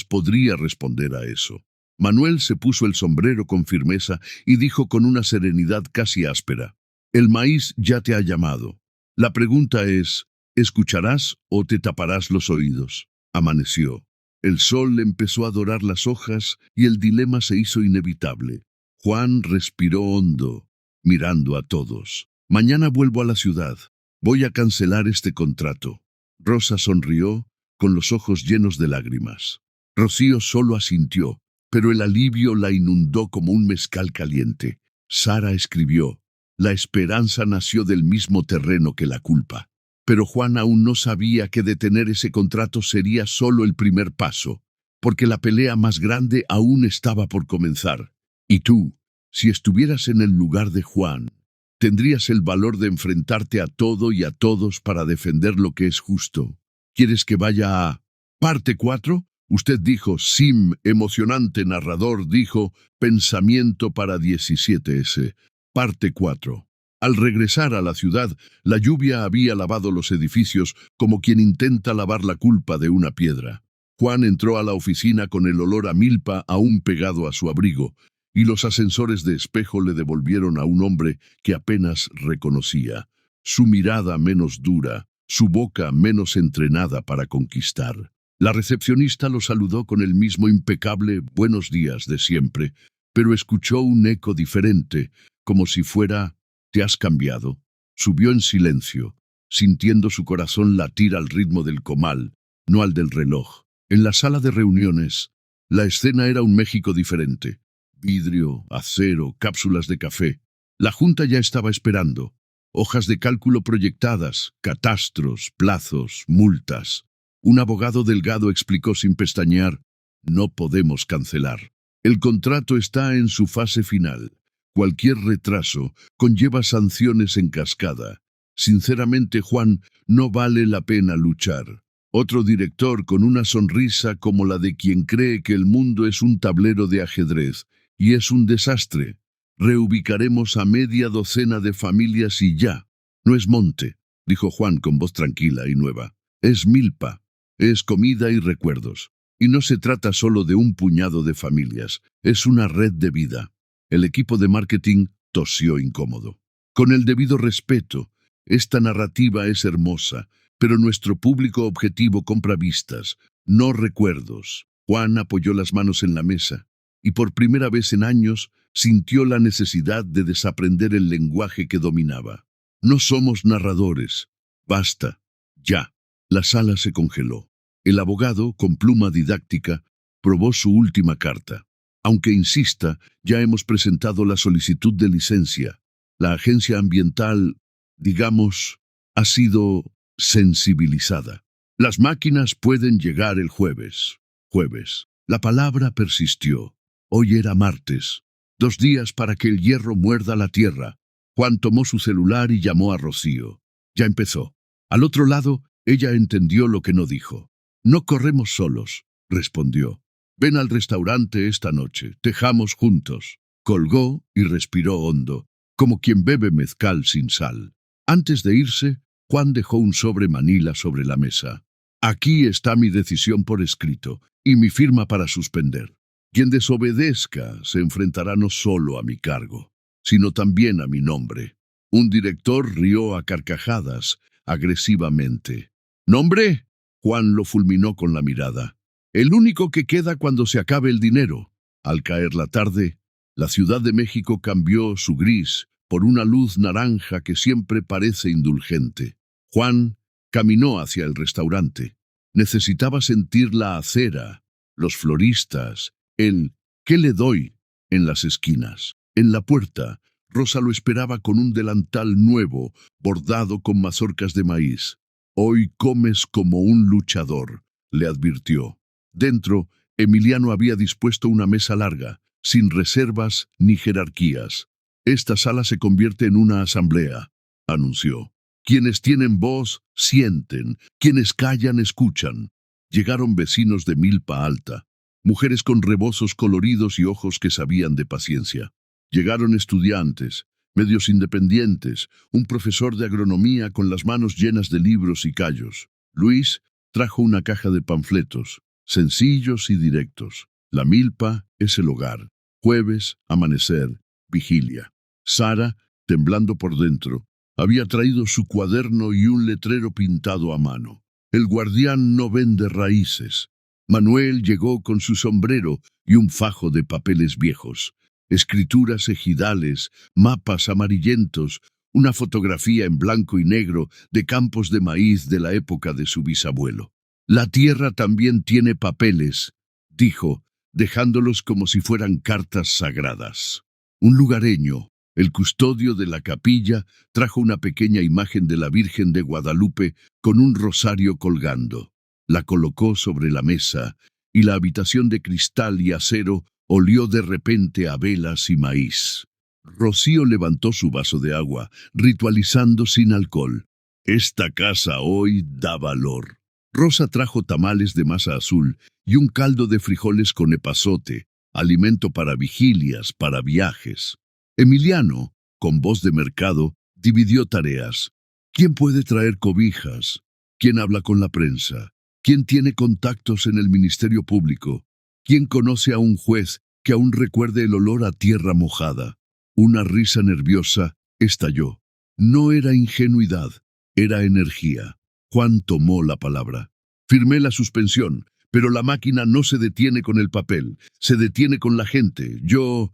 Speaker 1: podría responder a eso. Manuel se puso el sombrero con firmeza y dijo con una serenidad casi áspera: el maíz ya te ha llamado. La pregunta es, ¿escucharás o te taparás los oídos? Amaneció. El sol empezó a dorar las hojas y el dilema se hizo inevitable. Juan respiró hondo, mirando a todos. Mañana vuelvo a la ciudad. Voy a cancelar este contrato. Rosa sonrió, con los ojos llenos de lágrimas. Rocío solo asintió, pero el alivio la inundó como un mezcal caliente. Sara escribió: la esperanza nació del mismo terreno que la culpa. Pero Juan aún no sabía que detener ese contrato sería solo el primer paso, porque la pelea más grande aún estaba por comenzar. Y tú, si estuvieras en el lugar de Juan, ¿tendrías el valor de enfrentarte a todo y a todos para defender lo que es justo? ¿Quieres que vaya a parte 4? Usted dijo Sim, emocionante narrador, dijo pensamiento para 17S. Parte 4. Al regresar a la ciudad, la lluvia había lavado los edificios como quien intenta lavar la culpa de una piedra. Juan entró a la oficina con el olor a milpa aún pegado a su abrigo, y los ascensores de espejo le devolvieron a un hombre que apenas reconocía. Su mirada menos dura, su boca menos entrenada para conquistar. La recepcionista lo saludó con el mismo impecable buenos días de siempre, pero escuchó un eco diferente, como si fuera: ¿te has cambiado? Subió en silencio, sintiendo su corazón latir al ritmo del comal, no al del reloj. En la sala de reuniones, la escena era un México diferente. Vidrio, acero, cápsulas de café. La junta ya estaba esperando. Hojas de cálculo proyectadas, catastros, plazos, multas. Un abogado delgado explicó sin pestañear: no podemos cancelar. El contrato está en su fase final. Cualquier retraso conlleva sanciones en cascada. Sinceramente, Juan, no vale la pena luchar. Otro director con una sonrisa como la de quien cree que el mundo es un tablero de ajedrez y es un desastre. Reubicaremos a media docena de familias y ya. No es monte, dijo Juan con voz tranquila y nueva. Es milpa, es comida y recuerdos. Y no se trata solo de un puñado de familias, es una red de vida. El equipo de marketing tosió incómodo. Con el debido respeto, esta narrativa es hermosa, pero nuestro público objetivo compra vistas, no recuerdos. Juan apoyó las manos en la mesa y por primera vez en años sintió la necesidad de desaprender el lenguaje que dominaba. No somos narradores. Basta. Ya. La sala se congeló. El abogado, con pluma didáctica, probó su última carta. Aunque insista, ya hemos presentado la solicitud de licencia. La agencia ambiental, digamos, ha sido sensibilizada. Las máquinas pueden llegar el jueves. Jueves. La palabra persistió. Hoy era martes. 2 días para que el hierro muerda la tierra. Juan tomó su celular y llamó a Rocío. Ya empezó. Al otro lado, ella entendió lo que no dijo. No corremos solos, respondió. Ven al restaurante esta noche, tejamos juntos. Colgó y respiró hondo, como quien bebe mezcal sin sal. Antes de irse, Juan dejó un sobre manila sobre la mesa. Aquí está mi decisión por escrito y mi firma para suspender. Quien desobedezca se enfrentará no solo a mi cargo, sino también a mi nombre. Un director rió a carcajadas, agresivamente. ¿Nombre? Juan lo fulminó con la mirada. El único que queda cuando se acabe el dinero. Al caer la tarde, la Ciudad de México cambió su gris por una luz naranja que siempre parece indulgente. Juan caminó hacia el restaurante. Necesitaba sentir la acera, los floristas, el ¿qué le doy? En las esquinas. En la puerta, Rosa lo esperaba con un delantal nuevo, bordado con mazorcas de maíz. Hoy comes como un luchador, le advirtió. Dentro, Emiliano había dispuesto una mesa larga, sin reservas ni jerarquías. Esta sala se convierte en una asamblea, anunció. Quienes tienen voz, sienten. Quienes callan, escuchan. Llegaron vecinos de milpa alta, mujeres con rebozos coloridos y ojos que sabían de paciencia. Llegaron estudiantes, medios independientes, un profesor de agronomía con las manos llenas de libros y callos. Luis trajo una caja de panfletos, sencillos y directos. La milpa es el hogar. Jueves, amanecer, vigilia. Sara, temblando por dentro, había traído su cuaderno y un letrero pintado a mano. El guardián no vende raíces. Manuel llegó con su sombrero y un fajo de papeles viejos. Escrituras ejidales, mapas amarillentos, una fotografía en blanco y negro de campos de maíz de la época de su bisabuelo. La tierra también tiene papeles, dijo, dejándolos como si fueran cartas sagradas. Un lugareño, el custodio de la capilla, trajo una pequeña imagen de la Virgen de Guadalupe con un rosario colgando. La colocó sobre la mesa y la habitación de cristal y acero olió de repente a velas y maíz. Rocío levantó su vaso de agua, ritualizando sin alcohol. Esta casa hoy da valor. Rosa trajo tamales de masa azul y un caldo de frijoles con epazote, alimento para vigilias, para viajes. Emiliano, con voz de mercado, dividió tareas. ¿Quién puede traer cobijas? ¿Quién habla con la prensa? ¿Quién tiene contactos en el Ministerio Público? ¿Quién conoce a un juez que aún recuerde el olor a tierra mojada? Una risa nerviosa estalló. No era ingenuidad, era energía. Juan tomó la palabra. Firmé la suspensión, pero la máquina no se detiene con el papel, se detiene con la gente. Yo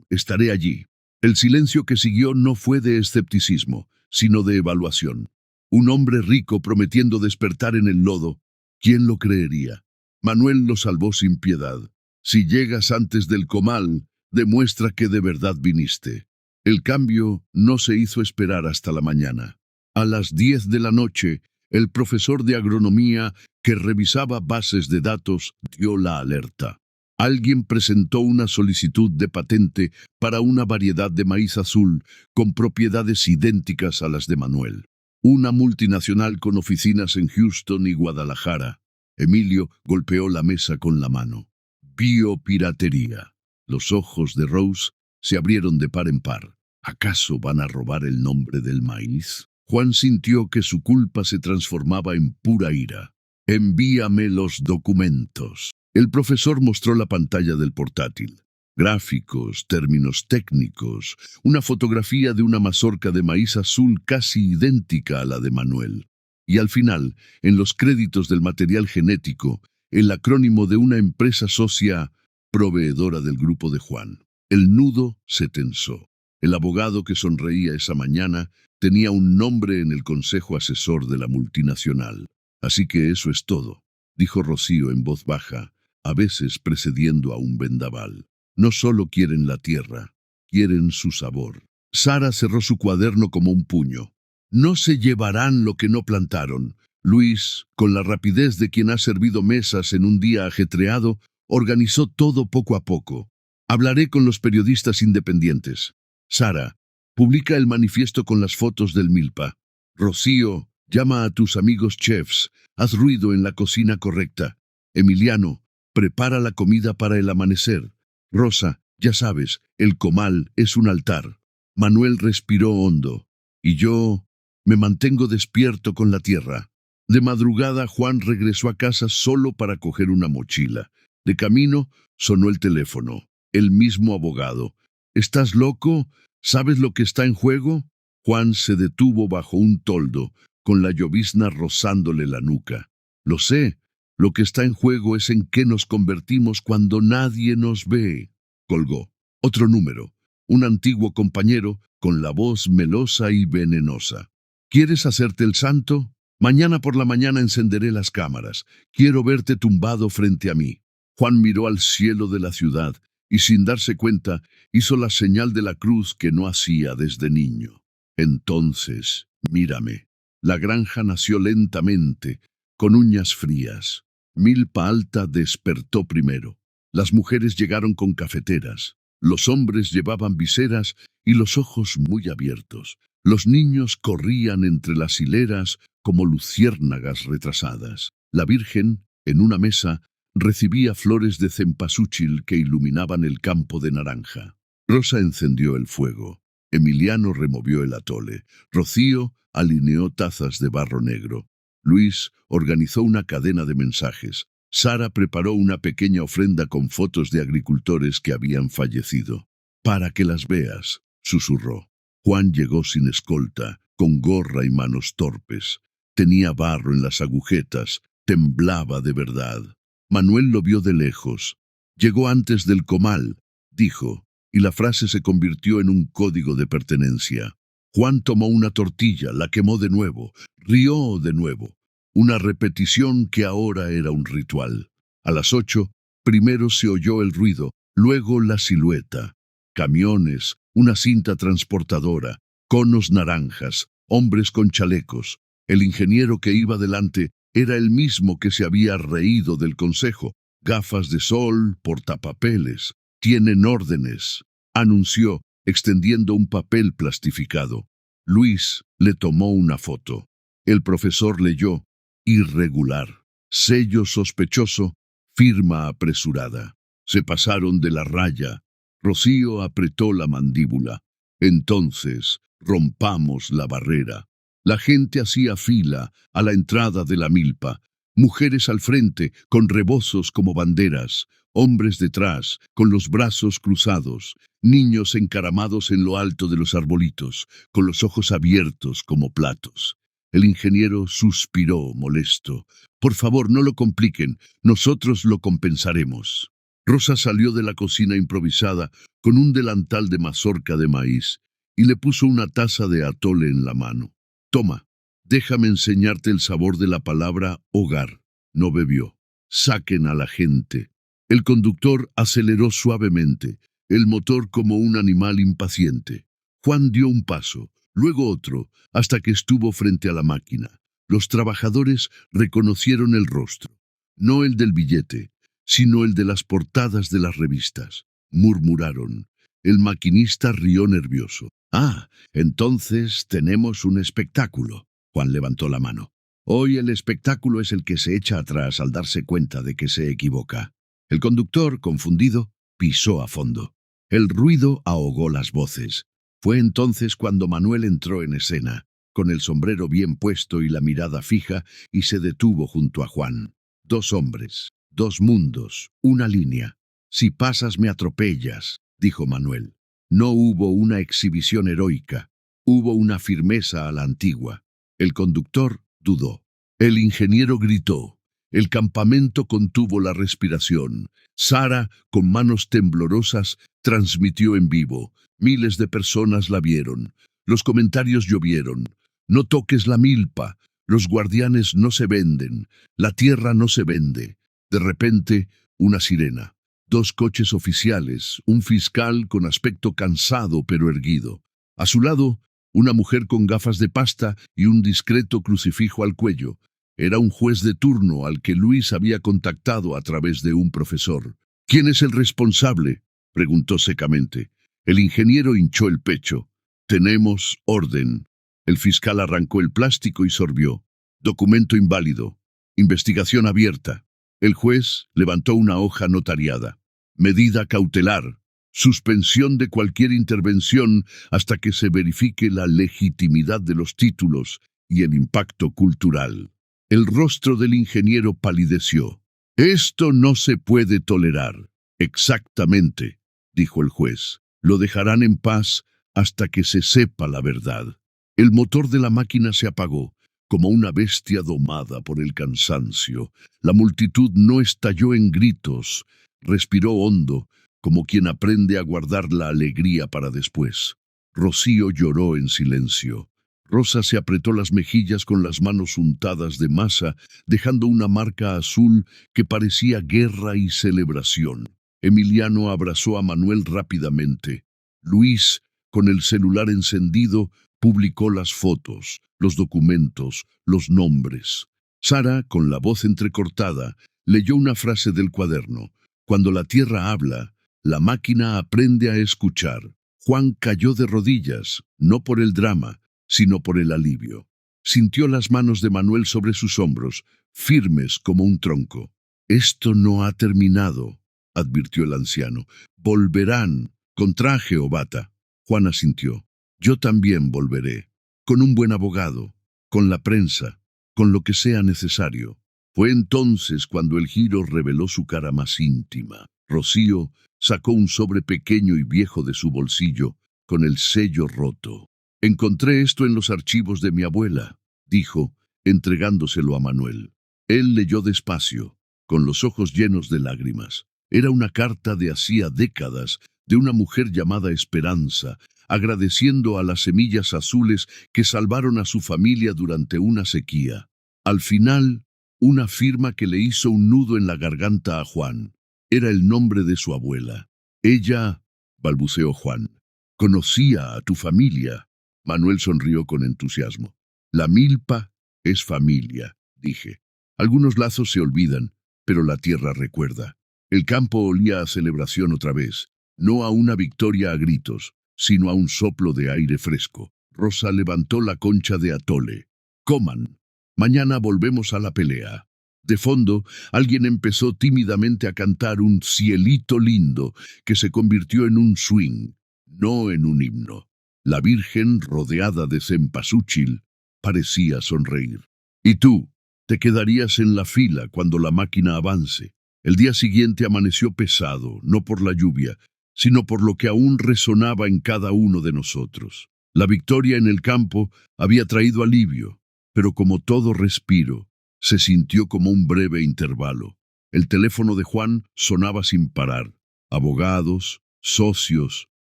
Speaker 1: estaré allí. El silencio que siguió no fue de escepticismo, sino de evaluación. Un hombre rico prometiendo despertar en el lodo. ¿Quién lo creería? Manuel lo salvó sin piedad. Si llegas antes del comal, demuestra que de verdad viniste. El cambio no se hizo esperar hasta la mañana. A las 10 de la noche, el profesor de agronomía que revisaba bases de datos dio la alerta. Alguien presentó una solicitud de patente para una variedad de maíz azul con propiedades idénticas a las de Manuel. Una multinacional con oficinas en Houston y Guadalajara. Emilio golpeó la mesa con la mano. Biopiratería. Los ojos de Rose se abrieron de par en par. ¿Acaso van a robar el nombre del maíz? Juan sintió que su culpa se transformaba en pura ira. Envíame los documentos. El profesor mostró la pantalla del portátil. Gráficos, términos técnicos, una fotografía de una mazorca de maíz azul casi idéntica a la de Manuel. Y al final, en los créditos del material genético, el acrónimo de una empresa socia proveedora del grupo de Juan. El nudo se tensó. El abogado que sonreía esa mañana tenía un nombre en el consejo asesor de la multinacional. Así que eso es todo, dijo Rocío en voz baja, a veces precediendo a un vendaval. No solo quieren la tierra, quieren su sabor. Sara cerró su cuaderno como un puño. No se llevarán lo que no plantaron. Luis, con la rapidez de quien ha servido mesas en un día ajetreado, organizó todo poco a poco. Hablaré con los periodistas independientes. Sara, publica el manifiesto con las fotos del milpa. Rocío, llama a tus amigos chefs. Haz ruido en la cocina correcta. Emiliano, prepara la comida para el amanecer. Rosa, ya sabes, el comal es un altar. Manuel respiró hondo. Y yo me mantengo despierto con la tierra. De madrugada, Juan regresó a casa solo para coger una mochila. De camino, sonó el teléfono. El mismo abogado. ¿Estás loco? ¿Sabes lo que está en juego? Juan se detuvo bajo un toldo, con la llovizna rozándole la nuca. Lo sé. Lo que está en juego es en qué nos convertimos cuando nadie nos ve. Colgó. Otro número. Un antiguo compañero con la voz melosa y venenosa. ¿Quieres hacerte el santo? Mañana por la mañana encenderé las cámaras. Quiero verte tumbado frente a mí. Juan miró al cielo de la ciudad y sin darse cuenta hizo la señal de la cruz que no hacía desde niño. Entonces, mírame. La granja nació lentamente, con uñas frías. Milpa Alta despertó primero. Las mujeres llegaron con cafeteras. Los hombres llevaban viseras y los ojos muy abiertos. Los niños corrían entre las hileras como luciérnagas retrasadas. La Virgen, en una mesa, recibía flores de cempasúchil que iluminaban el campo de naranja. Rosa encendió el fuego. Emiliano removió el atole. Rocío alineó tazas de barro negro. Luis organizó una cadena de mensajes. Sara preparó una pequeña ofrenda con fotos de agricultores que habían fallecido. Para que las veas, susurró. Juan llegó sin escolta, con gorra y manos torpes. Tenía barro en las agujetas, temblaba de verdad. Manuel lo vio de lejos. Llegó antes del comal, dijo, y la frase se convirtió en un código de pertenencia. Juan tomó una tortilla, la quemó de nuevo, rió de nuevo. Una repetición que ahora era un ritual. A las 8, primero se oyó el ruido, luego la silueta. Camiones, una cinta transportadora, conos naranjas, hombres con chalecos. El ingeniero que iba delante era el mismo que se había reído del consejo. Gafas de sol, portapapeles. Tienen órdenes, anunció, extendiendo un papel plastificado. Luis le tomó una foto. El profesor leyó. Irregular. Sello sospechoso. Firma apresurada. Se pasaron de la raya. Rocío apretó la mandíbula. Entonces, rompamos la barrera. La gente hacía fila a la entrada de la milpa. Mujeres al frente, con rebozos como banderas. Hombres detrás, con los brazos cruzados. Niños encaramados en lo alto de los arbolitos, con los ojos abiertos como platos. El ingeniero suspiró, molesto. Por favor, no lo compliquen. Nosotros lo compensaremos. Rosa salió de la cocina improvisada con un delantal de mazorca de maíz y le puso una taza de atole en la mano. Toma, déjame enseñarte el sabor de la palabra hogar. No bebió. Saquen a la gente. El conductor aceleró suavemente, el motor como un animal impaciente. Juan dio un paso, luego otro, hasta que estuvo frente a la máquina. Los trabajadores reconocieron el rostro, no el del billete, sino el de las portadas de las revistas. Murmuraron. El maquinista rió nervioso. Ah, entonces tenemos un espectáculo. Juan levantó la mano. Hoy el espectáculo es el que se echa atrás al darse cuenta de que se equivoca. El conductor, confundido, pisó a fondo. El ruido ahogó las voces. Fue entonces cuando Manuel entró en escena, con el sombrero bien puesto y la mirada fija, y se detuvo junto a Juan. Dos hombres, dos mundos, una línea. Si pasas me atropellas, dijo Manuel. No hubo una exhibición heroica, hubo una firmeza a la antigua. El conductor dudó. El ingeniero gritó. El campamento contuvo la respiración. Sara, con manos temblorosas, transmitió en vivo. Miles de personas la vieron. Los comentarios llovieron. No toques la milpa. Los guardianes no se venden. La tierra no se vende. De repente, una sirena. Dos coches oficiales, un fiscal con aspecto cansado pero erguido. A su lado, una mujer con gafas de pasta y un discreto crucifijo al cuello. Era un juez de turno al que Luis había contactado a través de un profesor. ¿Quién es el responsable?, preguntó secamente. El ingeniero hinchó el pecho. Tenemos orden. El fiscal arrancó el plástico y sorbió. Documento inválido. Investigación abierta. El juez levantó una hoja notariada. Medida cautelar. Suspensión de cualquier intervención hasta que se verifique la legitimidad de los títulos y el impacto cultural. El rostro del ingeniero palideció. Esto no se puede tolerar. Exactamente, dijo el juez. Lo dejarán en paz hasta que se sepa la verdad. El motor de la máquina se apagó. Como una bestia domada por el cansancio, la multitud no estalló en gritos, respiró hondo, como quien aprende a guardar la alegría para después. Rocío lloró en silencio. Rosa se apretó las mejillas con las manos untadas de masa, dejando una marca azul que parecía guerra y celebración. Emiliano abrazó a Manuel rápidamente. Luis, con el celular encendido, publicó las fotos, los documentos, los nombres. Sara, con la voz entrecortada, leyó una frase del cuaderno. Cuando la tierra habla, la máquina aprende a escuchar. Juan cayó de rodillas, no por el drama, sino por el alivio. Sintió las manos de Manuel sobre sus hombros, firmes como un tronco. Esto no ha terminado, advirtió el anciano. Volverán, con traje o bata. Juan asintió. Yo también volveré, con un buen abogado, con la prensa, con lo que sea necesario. Fue entonces cuando el giro reveló su cara más íntima. Rocío sacó un sobre pequeño y viejo de su bolsillo, con el sello roto. Encontré esto en los archivos de mi abuela, dijo, entregándoselo a Manuel. Él leyó despacio, con los ojos llenos de lágrimas. Era una carta de hacía décadas, de una mujer llamada Esperanza, agradeciendo a las semillas azules que salvaron a su familia durante una sequía. Al final, una firma que le hizo un nudo en la garganta a Juan. Era el nombre de su abuela. Ella, balbuceó Juan, conocía a tu familia. Manuel sonrió con entusiasmo. La milpa es familia, dije. Algunos lazos se olvidan, pero la tierra recuerda. El campo olía a celebración otra vez, no a una victoria a gritos, sino a un soplo de aire fresco. Rosa levantó la concha de atole. Coman. Mañana volvemos a la pelea. De fondo, alguien empezó tímidamente a cantar un cielito lindo que se convirtió en un swing, no en un himno. La Virgen, rodeada de cempasúchil, parecía sonreír. ¿Y tú? Te quedarías en la fila cuando la máquina avance. El día siguiente amaneció pesado, no por la lluvia, sino por lo que aún resonaba en cada uno de nosotros. La victoria en el campo había traído alivio, pero como todo respiro, se sintió como un breve intervalo. El teléfono de Juan sonaba sin parar. Abogados, socios,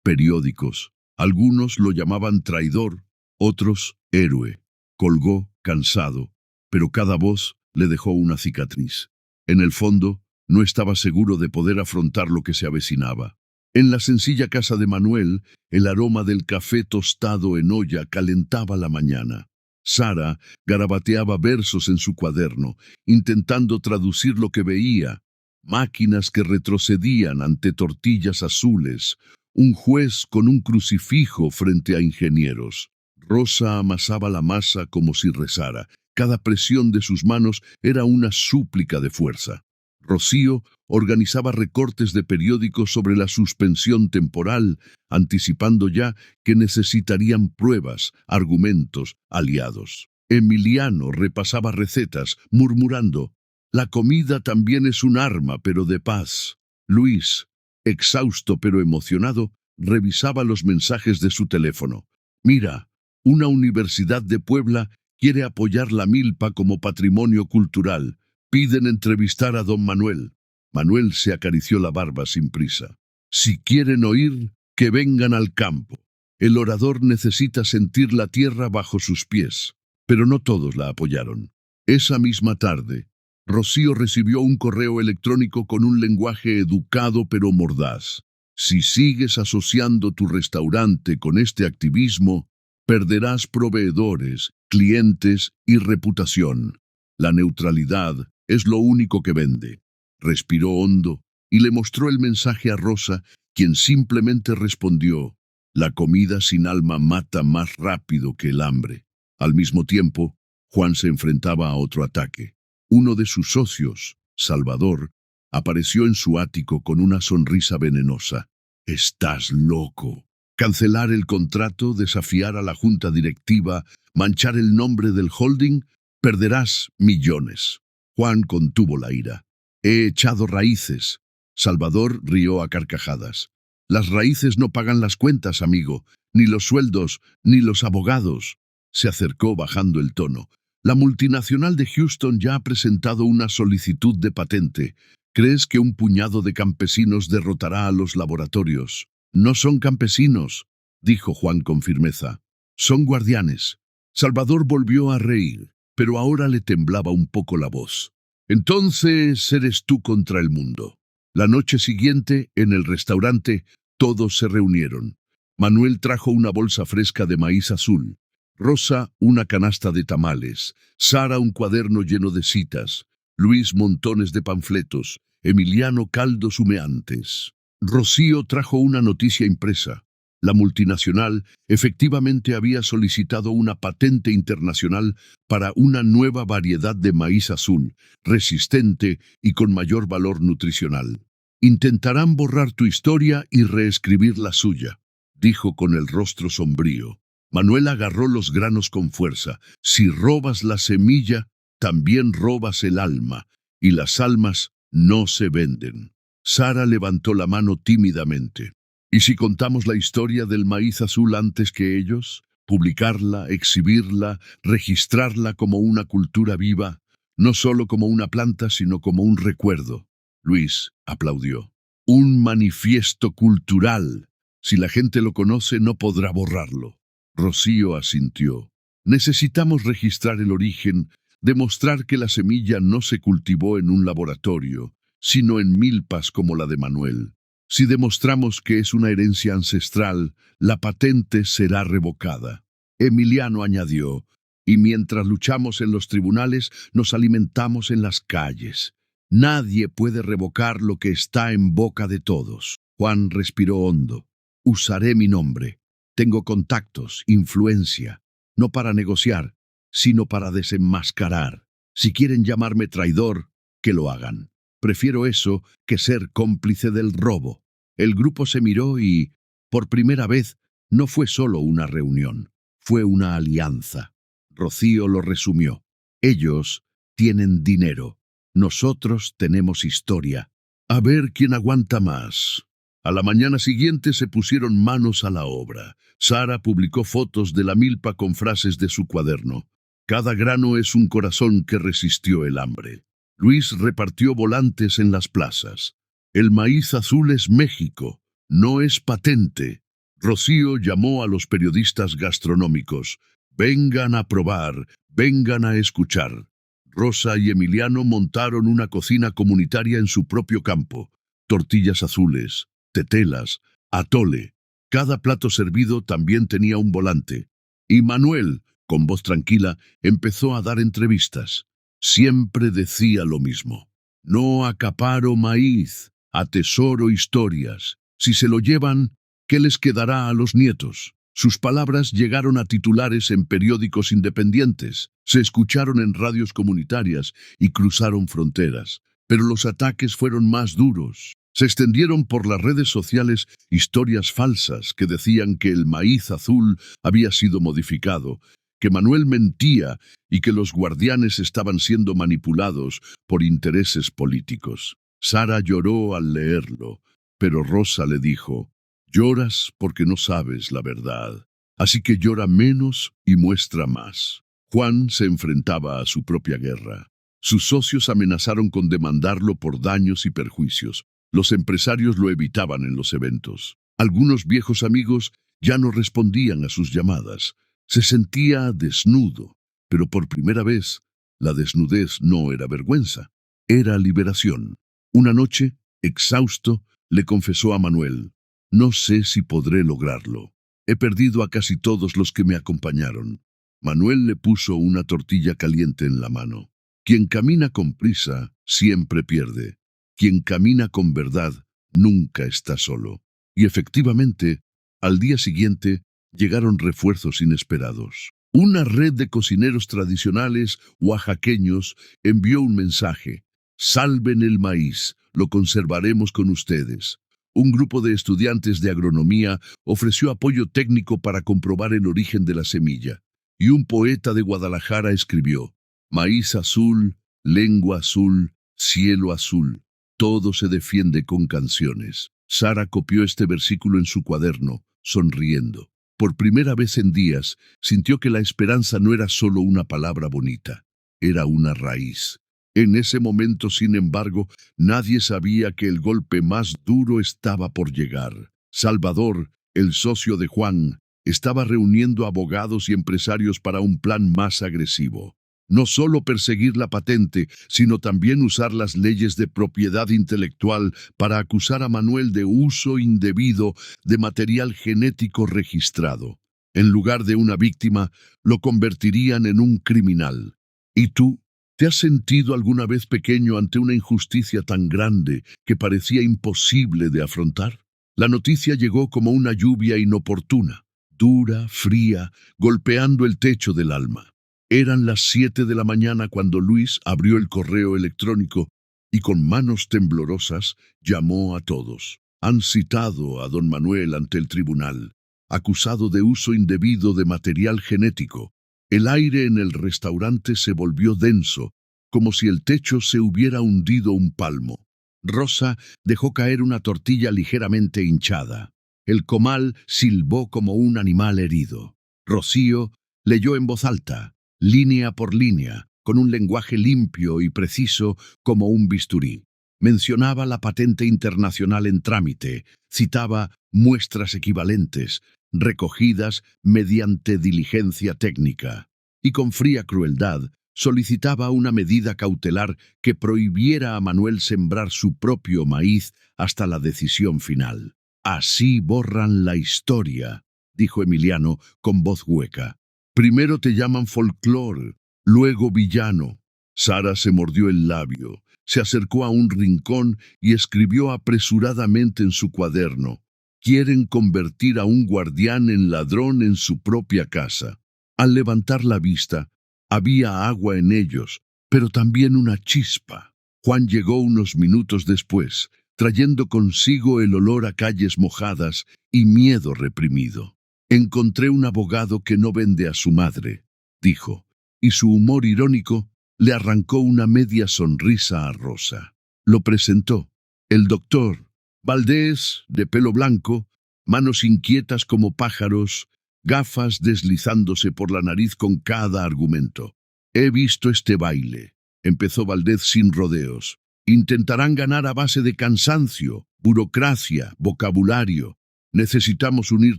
Speaker 1: periódicos. Algunos lo llamaban traidor, otros héroe. Colgó, cansado, pero cada voz le dejó una cicatriz. En el fondo, no estaba seguro de poder afrontar lo que se avecinaba. En la sencilla casa de Manuel, el aroma del café tostado en olla calentaba la mañana. Sara garabateaba versos en su cuaderno, intentando traducir lo que veía. máquinas que retrocedían ante tortillas azules, un juez con un crucifijo frente a ingenieros. Rosa amasaba la masa como si rezara. Cada presión de sus manos era una súplica de fuerza. Rocío organizaba recortes de periódicos sobre la suspensión temporal, anticipando ya que necesitarían pruebas, argumentos, aliados. Emiliano repasaba recetas, murmurando: «La comida también es un arma, pero de paz». Luis, exhausto pero emocionado, revisaba los mensajes de su teléfono. «Mira, una universidad de Puebla quiere apoyar la milpa como patrimonio cultural. Piden entrevistar a don Manuel». Manuel se acarició la barba sin prisa. «Si quieren oír, que vengan al campo. El orador necesita sentir la tierra bajo sus pies». Pero no todos la apoyaron. Esa misma tarde, Rocío recibió un correo electrónico con un lenguaje educado pero mordaz. «Si sigues asociando tu restaurante con este activismo, perderás proveedores, clientes y reputación. La neutralidad es lo único que vende». Respiró hondo y le mostró el mensaje a Rosa, quien simplemente respondió: «La comida sin alma mata más rápido que el hambre». Al mismo tiempo, Juan se enfrentaba a otro ataque. Uno de sus socios, Salvador, apareció en su ático con una sonrisa venenosa. «Estás loco. Cancelar el contrato, desafiar a la junta directiva, manchar el nombre del holding, perderás millones». Juan contuvo la ira. «He echado raíces». Salvador rió a carcajadas. «Las raíces no pagan las cuentas, amigo, ni los sueldos, ni los abogados». Se acercó bajando el tono. «La multinacional de Houston ya ha presentado una solicitud de patente. ¿Crees que un puñado de campesinos derrotará a los laboratorios?» «No son campesinos», dijo Juan con firmeza. «Son guardianes». Salvador volvió a reír, pero ahora le temblaba un poco la voz. «Entonces eres tú contra el mundo». La noche siguiente, en el restaurante, todos se reunieron. Manuel trajo una bolsa fresca de maíz azul. Rosa, una canasta de tamales. Sara, un cuaderno lleno de citas. Luis, montones de panfletos. Emiliano, caldos humeantes. Rocío trajo una noticia impresa. La multinacional efectivamente había solicitado una patente internacional para una nueva variedad de maíz azul, resistente y con mayor valor nutricional. «Intentarán borrar tu historia y reescribir la suya», dijo con el rostro sombrío. Manuel agarró los granos con fuerza. «Si robas la semilla, también robas el alma, y las almas no se venden». Sara levantó la mano tímidamente. «¿Y si contamos la historia del maíz azul antes que ellos? Publicarla, exhibirla, registrarla como una cultura viva, no solo como una planta, sino como un recuerdo». Luis aplaudió. «Un manifiesto cultural. Si la gente lo conoce, no podrá borrarlo». Rocío asintió. «Necesitamos registrar el origen, demostrar que la semilla no se cultivó en un laboratorio, sino en milpas como la de Manuel. Si demostramos que es una herencia ancestral, la patente será revocada». Emiliano añadió: «Y mientras luchamos en los tribunales, nos alimentamos en las calles. Nadie puede revocar lo que está en boca de todos». Juan respiró hondo. «Usaré mi nombre. Tengo contactos, influencia, no para negociar, sino para desenmascarar. Si quieren llamarme traidor, que lo hagan. Prefiero eso que ser cómplice del robo». El grupo se miró y, por primera vez, no fue solo una reunión, fue una alianza. Rocío lo resumió: «Ellos tienen dinero, nosotros tenemos historia. A ver quién aguanta más». A la mañana siguiente se pusieron manos a la obra. Sara publicó fotos de la milpa con frases de su cuaderno. «Cada grano es un corazón que resistió el hambre». Luis repartió volantes en las plazas. «El maíz azul es México, no es patente». Rocío llamó a los periodistas gastronómicos. «Vengan a probar, vengan a escuchar». Rosa y Emiliano montaron una cocina comunitaria en su propio campo. Tortillas azules, tetelas, atole. Cada plato servido también tenía un volante. Y Manuel, con voz tranquila, empezó a dar entrevistas. Siempre decía lo mismo: No acaparo maíz, atesoro historias. Si se lo llevan, ¿qué les quedará a los nietos? Sus palabras llegaron a titulares en periódicos independientes, se escucharon en radios comunitarias y cruzaron fronteras. Pero los ataques fueron más duros. Se extendieron por las redes sociales historias falsas que decían que el maíz azul había sido modificado, que Manuel mentía y que los guardianes estaban siendo manipulados por intereses políticos. Sara lloró al leerlo, pero Rosa le dijo: «Lloras porque no sabes la verdad, así que llora menos y muestra más». Juan se enfrentaba a su propia guerra. Sus socios amenazaron con demandarlo por daños y perjuicios. Los empresarios lo evitaban en los eventos. Algunos viejos amigos ya no respondían a sus llamadas. Se sentía desnudo, pero por primera vez, la desnudez no era vergüenza, era liberación. Una noche, exhausto, le confesó a Manuel: «No sé si podré lograrlo. He perdido a casi todos los que me acompañaron». Manuel le puso una tortilla caliente en la mano. Quien camina con prisa siempre pierde. Quien camina con verdad nunca está solo. Y efectivamente, al día siguiente, llegaron refuerzos inesperados. Una red de cocineros tradicionales oaxaqueños envió un mensaje: «Salven el maíz, lo conservaremos con ustedes». Un grupo de estudiantes de agronomía ofreció apoyo técnico para comprobar el origen de la semilla. Y un poeta de Guadalajara escribió: «Maíz azul, lengua azul, cielo azul, todo se defiende con canciones». Sara copió este versículo en su cuaderno, sonriendo. Por primera vez en días, sintió que la esperanza no era solo una palabra bonita, era una raíz. En ese momento, sin embargo, nadie sabía que el golpe más duro estaba por llegar. Salvador, el socio de Juan, estaba reuniendo abogados y empresarios para un plan más agresivo. No solo perseguir la patente, sino también usar las leyes de propiedad intelectual para acusar a Manuel de uso indebido de material genético registrado. En lugar de una víctima, lo convertirían en un criminal. ¿Y tú? ¿Te has sentido alguna vez pequeño ante una injusticia tan grande que parecía imposible de afrontar? La noticia llegó como una lluvia inoportuna, dura, fría, golpeando el techo del alma. Eran las 7 de la mañana cuando Luis abrió el correo electrónico y con manos temblorosas llamó a todos. Han citado a don Manuel ante el tribunal, acusado de uso indebido de material genético. El aire en el restaurante se volvió denso, como si el techo se hubiera hundido un palmo. Rosa dejó caer una tortilla ligeramente hinchada. El comal silbó como un animal herido. Rocío leyó en voz alta, línea por línea, con un lenguaje limpio y preciso como un bisturí. Mencionaba la patente internacional en trámite, citaba muestras equivalentes, recogidas mediante diligencia técnica, y con fría crueldad solicitaba una medida cautelar que prohibiera a Manuel sembrar su propio maíz hasta la decisión final. «Así borran la historia», dijo Emiliano con voz hueca. «Primero te llaman folclor, luego villano». Sara se mordió el labio, se acercó a un rincón y escribió apresuradamente en su cuaderno: «Quieren convertir a un guardián en ladrón en su propia casa». Al levantar la vista, había agua en ellos, pero también una chispa. Juan llegó unos minutos después, trayendo consigo el olor a calles mojadas y miedo reprimido. «Encontré un abogado que no vende a su madre», dijo, y su humor irónico le arrancó una media sonrisa a Rosa. Lo presentó. El doctor Valdés, de pelo blanco, manos inquietas como pájaros, gafas deslizándose por la nariz con cada argumento. «He visto este baile», empezó Valdés sin rodeos. «Intentarán ganar a base de cansancio, burocracia, vocabulario. Necesitamos unir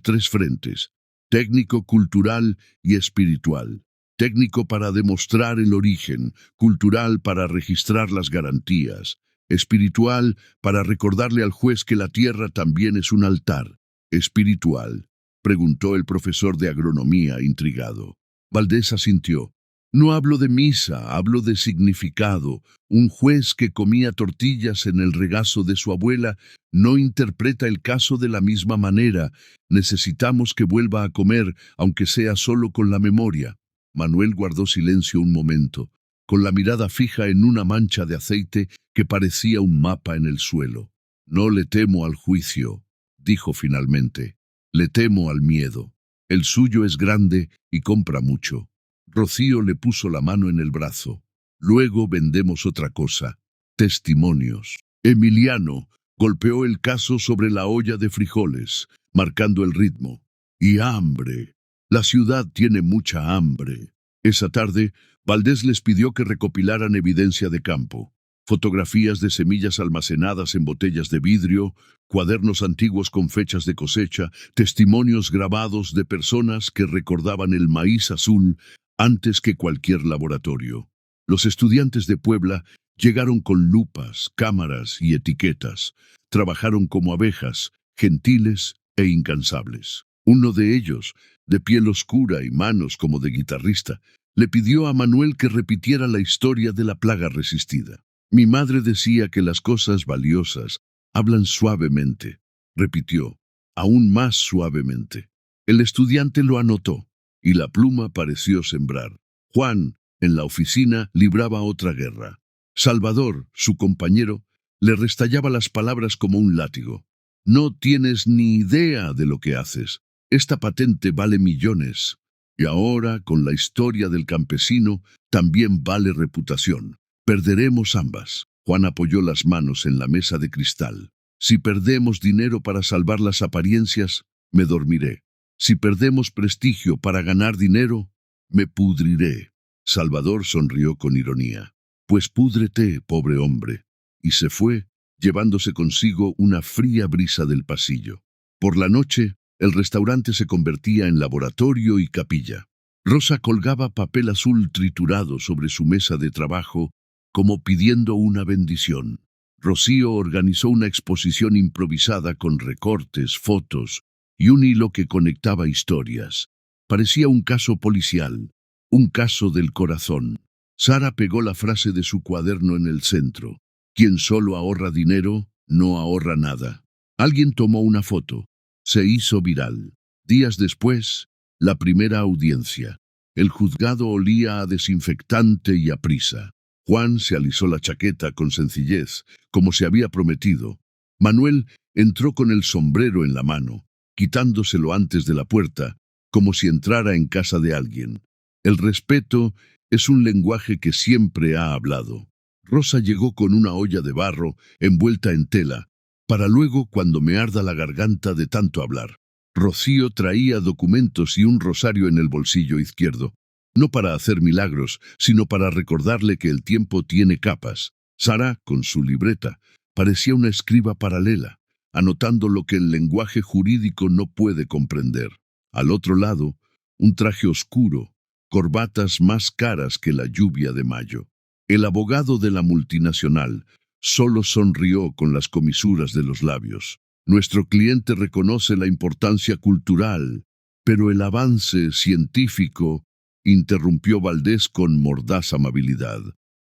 Speaker 1: 3 frentes: técnico, cultural y espiritual. Técnico para demostrar el origen, cultural para registrar las garantías, espiritual para recordarle al juez que la tierra también es un altar». «¿Espiritual?», preguntó el profesor de agronomía intrigado. Valdés asintió. No hablo de misa, hablo de significado. Un juez que comía tortillas en el regazo de su abuela no interpreta el caso de la misma manera. Necesitamos que vuelva a comer, aunque sea solo con la memoria. Manuel guardó silencio un momento, con la mirada fija en una mancha de aceite que parecía un mapa en el suelo. No le temo al juicio, dijo finalmente. Le temo al miedo. El suyo es grande y compra mucho. Rocío le puso la mano en el brazo. Luego vendemos otra cosa. Testimonios. Emiliano golpeó el caso sobre la olla de frijoles, marcando el ritmo. Y hambre. La ciudad tiene mucha hambre. Esa tarde, Valdés les pidió que recopilaran evidencia de campo. Fotografías de semillas almacenadas en botellas de vidrio, cuadernos antiguos con fechas de cosecha, testimonios grabados de personas que recordaban el maíz azul antes que cualquier laboratorio. Los estudiantes de Puebla llegaron con lupas, cámaras y etiquetas. Trabajaron como abejas, gentiles e incansables. Uno de ellos, de piel oscura y manos como de guitarrista, le pidió a Manuel que repitiera la historia de la plaga resistida. Mi madre decía que las cosas valiosas hablan suavemente, repitió, aún más suavemente. El estudiante lo anotó, y la pluma pareció sembrar. Juan, en la oficina, libraba otra guerra. Salvador, su compañero, le restallaba las palabras como un látigo. No tienes ni idea de lo que haces. Esta patente vale millones. Y ahora, con la historia del campesino, también vale reputación. Perderemos ambas. Juan apoyó las manos en la mesa de cristal. Si perdemos dinero para salvar las apariencias, me dormiré. Si perdemos prestigio para ganar dinero, me pudriré. Salvador sonrió con ironía. Pues púdrete, pobre hombre. Y se fue, llevándose consigo una fría brisa del pasillo. Por la noche, el restaurante se convertía en laboratorio y capilla. Rosa colgaba papel azul triturado sobre su mesa de trabajo, como pidiendo una bendición. Rocío organizó una exposición improvisada con recortes, fotos y un hilo que conectaba historias. Parecía un caso policial, un caso del corazón. Sara pegó la frase de su cuaderno en el centro. Quien solo ahorra dinero, no ahorra nada. Alguien tomó una foto. Se hizo viral. Días después, la primera audiencia. El juzgado olía a desinfectante y a prisa. Juan se alisó la chaqueta con sencillez, como se había prometido. Manuel entró con el sombrero en la mano, quitándoselo antes de la puerta, como si entrara en casa de alguien. El respeto es un lenguaje que siempre ha hablado. Rosa llegó con una olla de barro envuelta en tela, para luego cuando me arda la garganta de tanto hablar. Rocío traía documentos y un rosario en el bolsillo izquierdo. No para hacer milagros, sino para recordarle que el tiempo tiene capas. Sara, con su libreta, parecía una escriba paralela, anotando lo que el lenguaje jurídico no puede comprender. Al otro lado, un traje oscuro, corbatas más caras que la lluvia de mayo. El abogado de la multinacional solo sonrió con las comisuras de los labios. Nuestro cliente reconoce la importancia cultural, pero el avance científico, interrumpió Valdés con mordaz amabilidad.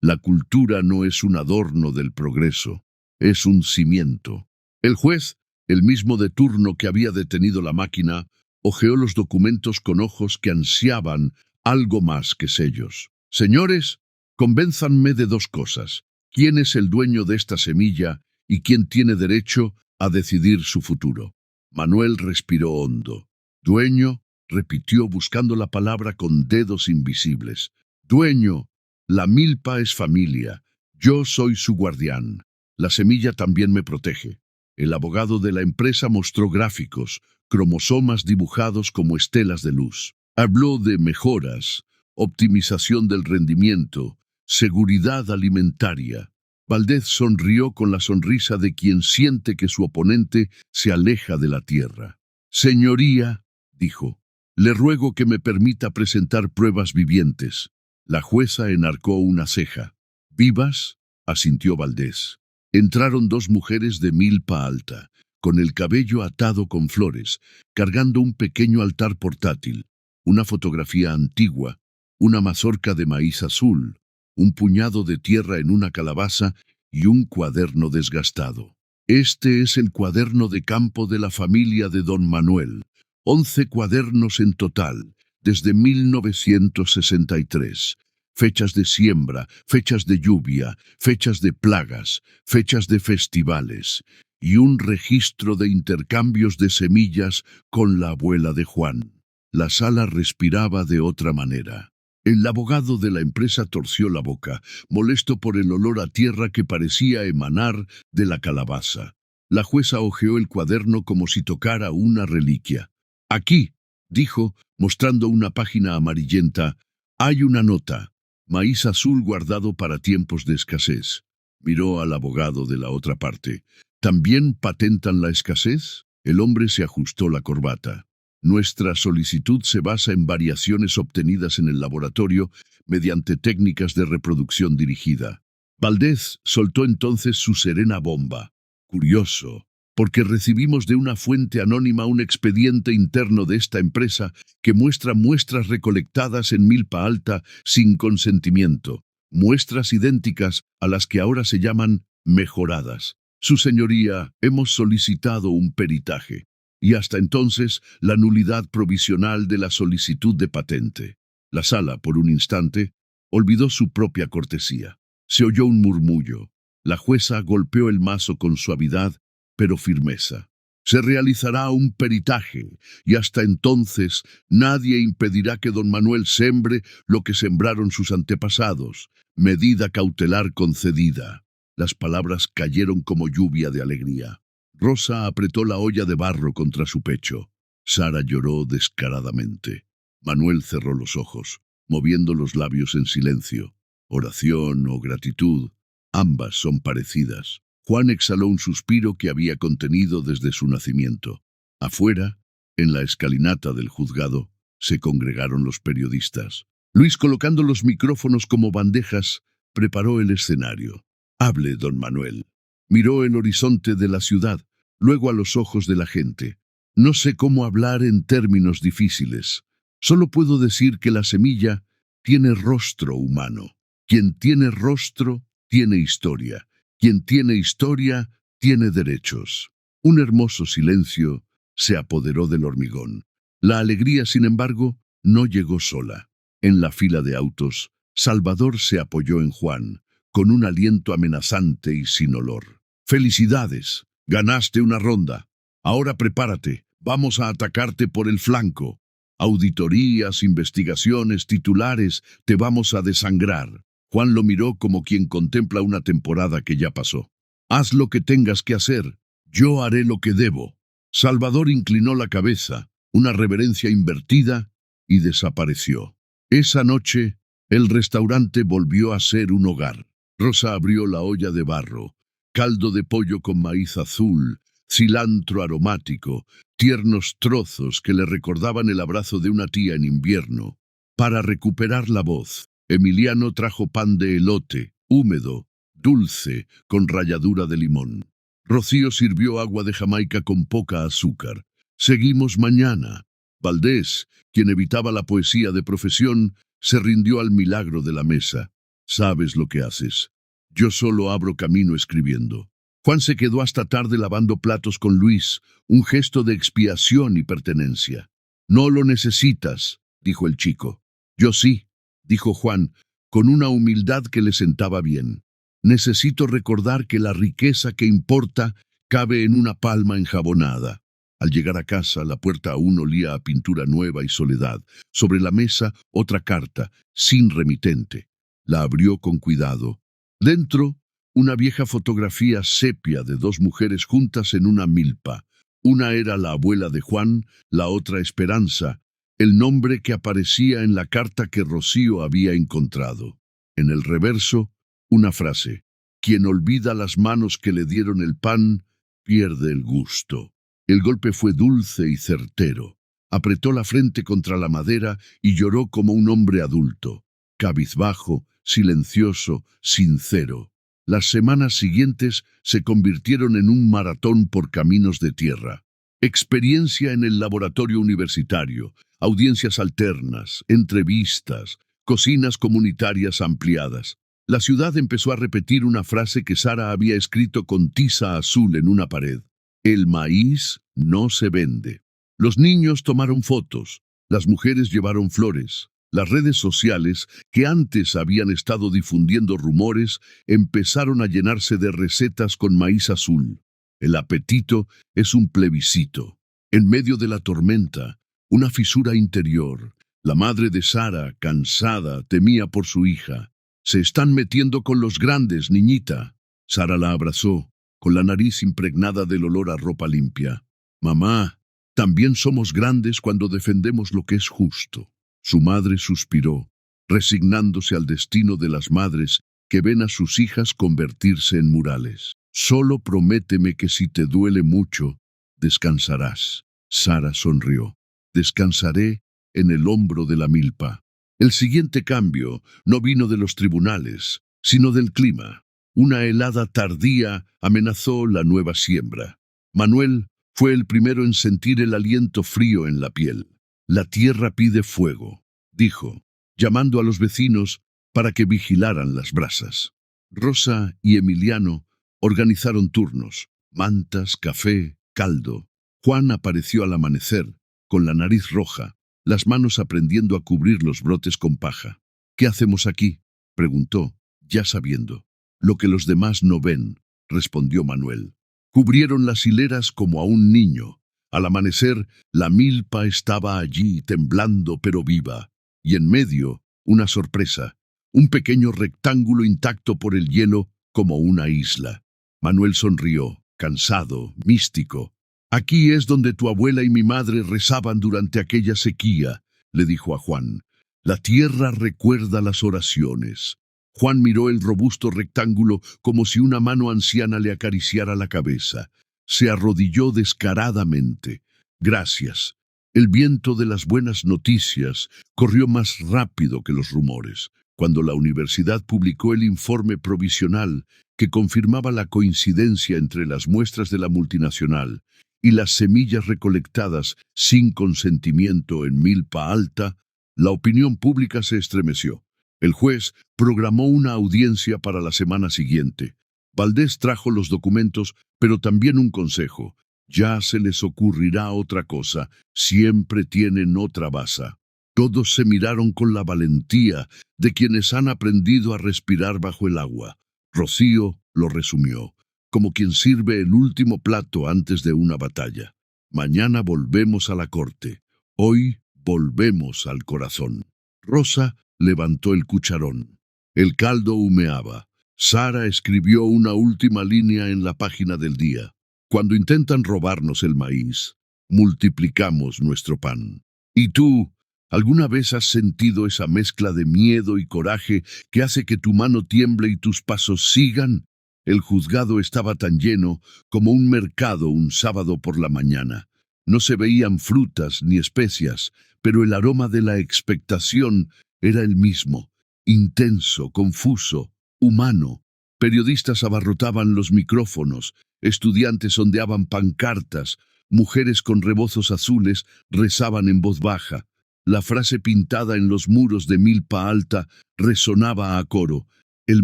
Speaker 1: La cultura no es un adorno del progreso, es un cimiento. El juez, el mismo de turno que había detenido la máquina, hojeó los documentos con ojos que ansiaban algo más que sellos. Señores, convénzanme de dos cosas. ¿Quién es el dueño de esta semilla y quién tiene derecho a decidir su futuro? Manuel respiró hondo. Dueño, repitió buscando la palabra con dedos invisibles. Dueño, la milpa es familia. Yo soy su guardián. La semilla también me protege. El abogado de la empresa mostró gráficos, cromosomas dibujados como estelas de luz. Habló de mejoras, optimización del rendimiento, seguridad alimentaria. Valdés sonrió con la sonrisa de quien siente que su oponente se aleja de la tierra. Señoría, dijo, le ruego que me permita presentar pruebas vivientes. La jueza enarcó una ceja. ¿Vivas? Asintió Valdés. Entraron dos mujeres de milpa alta, con el cabello atado con flores, cargando un pequeño altar portátil, una fotografía antigua, una mazorca de maíz azul, un puñado de tierra en una calabaza y un cuaderno desgastado. Este es el cuaderno de campo de la familia de don Manuel. 11 cuadernos en total, desde 1963. Fechas de siembra, fechas de lluvia, fechas de plagas, fechas de festivales y un registro de intercambios de semillas con la abuela de Juan. La sala respiraba de otra manera. El abogado de la empresa torció la boca, molesto por el olor a tierra que parecía emanar de la calabaza. La jueza hojeó el cuaderno como si tocara una reliquia. «Aquí», dijo, mostrando una página amarillenta, «hay una nota. Maíz azul guardado para tiempos de escasez». Miró al abogado de la otra parte. «¿También patentan la escasez?» El hombre se ajustó la corbata. «Nuestra solicitud se basa en variaciones obtenidas en el laboratorio mediante técnicas de reproducción dirigida». Valdez soltó entonces su serena bomba. «Curioso, porque recibimos de una fuente anónima un expediente interno de esta empresa que muestra muestras recolectadas en Milpa Alta sin consentimiento, muestras idénticas a las que ahora se llaman mejoradas. Su señoría, hemos solicitado un peritaje, y hasta entonces la nulidad provisional de la solicitud de patente». La sala, por un instante, olvidó su propia cortesía. Se oyó un murmullo. La jueza golpeó el mazo con suavidad, pero firmeza. «Se realizará un peritaje, y hasta entonces nadie impedirá que don Manuel sembre lo que sembraron sus antepasados. Medida cautelar concedida». Las palabras cayeron como lluvia de alegría. Rosa apretó la olla de barro contra su pecho. Sara lloró descaradamente. Manuel cerró los ojos, moviendo los labios en silencio. Oración o gratitud, ambas son parecidas. Juan exhaló un suspiro que había contenido desde su nacimiento. Afuera, en la escalinata del juzgado, se congregaron los periodistas. Luis, colocando los micrófonos como bandejas, preparó el escenario. «Hable, don Manuel». Miró el horizonte de la ciudad, luego a los ojos de la gente. «No sé cómo hablar en términos difíciles. Solo puedo decir que la semilla tiene rostro humano. Quien tiene rostro, tiene historia. Quien tiene historia, tiene derechos». Un hermoso silencio se apoderó del hormigón. La alegría, sin embargo, no llegó sola. En la fila de autos, Salvador se apoyó en Juan, con un aliento amenazante y sin olor. «Felicidades, ganaste una ronda. Ahora prepárate, vamos a atacarte por el flanco. Auditorías, investigaciones, titulares, te vamos a desangrar». Juan lo miró como quien contempla una temporada que ya pasó. «Haz lo que tengas que hacer, yo haré lo que debo». Salvador inclinó la cabeza, una reverencia invertida, y desapareció. Esa noche, el restaurante volvió a ser un hogar. Rosa abrió la olla de barro, caldo de pollo con maíz azul, cilantro aromático, tiernos trozos que le recordaban el abrazo de una tía en invierno. Para recuperar la voz, Emiliano trajo pan de elote, húmedo, dulce, con ralladura de limón. Rocío sirvió agua de Jamaica con poca azúcar. «Seguimos mañana». Valdés, quien evitaba la poesía de profesión, se rindió al milagro de la mesa. «Sabes lo que haces. Yo solo abro camino escribiendo». Juan se quedó hasta tarde lavando platos con Luis, un gesto de expiación y pertenencia. «No lo necesitas», dijo el chico. «Yo sí», dijo Juan, con una humildad que le sentaba bien. «Necesito recordar que la riqueza que importa cabe en una palma enjabonada». Al llegar a casa, la puerta aún olía a pintura nueva y soledad. Sobre la mesa, otra carta, sin remitente. La abrió con cuidado. Dentro, una vieja fotografía sepia de dos mujeres juntas en una milpa. Una era la abuela de Juan, la otra Esperanza, el nombre que aparecía en la carta que Rocío había encontrado. En el reverso, una frase: «Quien olvida las manos que le dieron el pan, pierde el gusto». El golpe fue dulce y certero. Apretó la frente contra la madera y lloró como un hombre adulto, cabizbajo, silencioso, sincero. Las semanas siguientes se convirtieron en un maratón por caminos de tierra. Experiencia en el laboratorio universitario, audiencias alternas, entrevistas, cocinas comunitarias ampliadas. La ciudad empezó a repetir una frase que Sara había escrito con tiza azul en una pared. El maíz no se vende. Los niños tomaron fotos, las mujeres llevaron flores. Las redes sociales, que antes habían estado difundiendo rumores, empezaron a llenarse de recetas con maíz azul. El apetito es un plebiscito. En medio de la tormenta, una fisura interior. La madre de Sara, cansada, temía por su hija. Se están metiendo con los grandes, niñita. Sara la abrazó, con la nariz impregnada del olor a ropa limpia. Mamá, también somos grandes cuando defendemos lo que es justo. Su madre suspiró, resignándose al destino de las madres que ven a sus hijas convertirse en murales. Solo prométeme que si te duele mucho, descansarás. Sara sonrió. Descansaré en el hombro de la milpa. El siguiente cambio no vino de los tribunales, sino del clima. Una helada tardía amenazó la nueva siembra. Manuel fue el primero en sentir el aliento frío en la piel. La tierra pide fuego, dijo, llamando a los vecinos para que vigilaran las brasas. Rosa y Emiliano organizaron turnos, mantas, café, caldo. Juan apareció al amanecer, con la nariz roja, las manos aprendiendo a cubrir los brotes con paja. ¿Qué hacemos aquí?, preguntó, ya sabiendo. Lo que los demás no ven, respondió Manuel. Cubrieron las hileras como a un niño. Al amanecer, la milpa estaba allí, temblando pero viva. Y en medio, una sorpresa, un pequeño rectángulo intacto por el hielo como una isla. Manuel sonrió, cansado, místico. Aquí es donde tu abuela y mi madre rezaban durante aquella sequía, le dijo a Juan. La tierra recuerda las oraciones. Juan miró el robusto rectángulo como si una mano anciana le acariciara la cabeza. Se arrodilló descaradamente. Gracias. El viento de las buenas noticias corrió más rápido que los rumores. Cuando la universidad publicó el informe provisional que confirmaba la coincidencia entre las muestras de la multinacional y las semillas recolectadas sin consentimiento en Milpa Alta, la opinión pública se estremeció. El juez programó una audiencia para la semana siguiente. Valdés trajo los documentos, pero también un consejo. Ya se les ocurrirá otra cosa, siempre tienen otra baza. Todos se miraron con la valentía de quienes han aprendido a respirar bajo el agua. Rocío lo resumió, como quien sirve el último plato antes de una batalla. Mañana volvemos a la corte. Hoy volvemos al corazón. Rosa levantó el cucharón. El caldo humeaba. Sara escribió una última línea en la página del día. Cuando intentan robarnos el maíz, multiplicamos nuestro pan. ¿Y tú, alguna vez has sentido esa mezcla de miedo y coraje que hace que tu mano tiemble y tus pasos sigan? El juzgado estaba tan lleno como un mercado un sábado por la mañana. No se veían frutas ni especias, pero el aroma de la expectación era el mismo, intenso, confuso, humano. Periodistas abarrotaban los micrófonos, estudiantes ondeaban pancartas, mujeres con rebozos azules rezaban en voz baja. La frase pintada en los muros de Milpa Alta resonaba a coro: el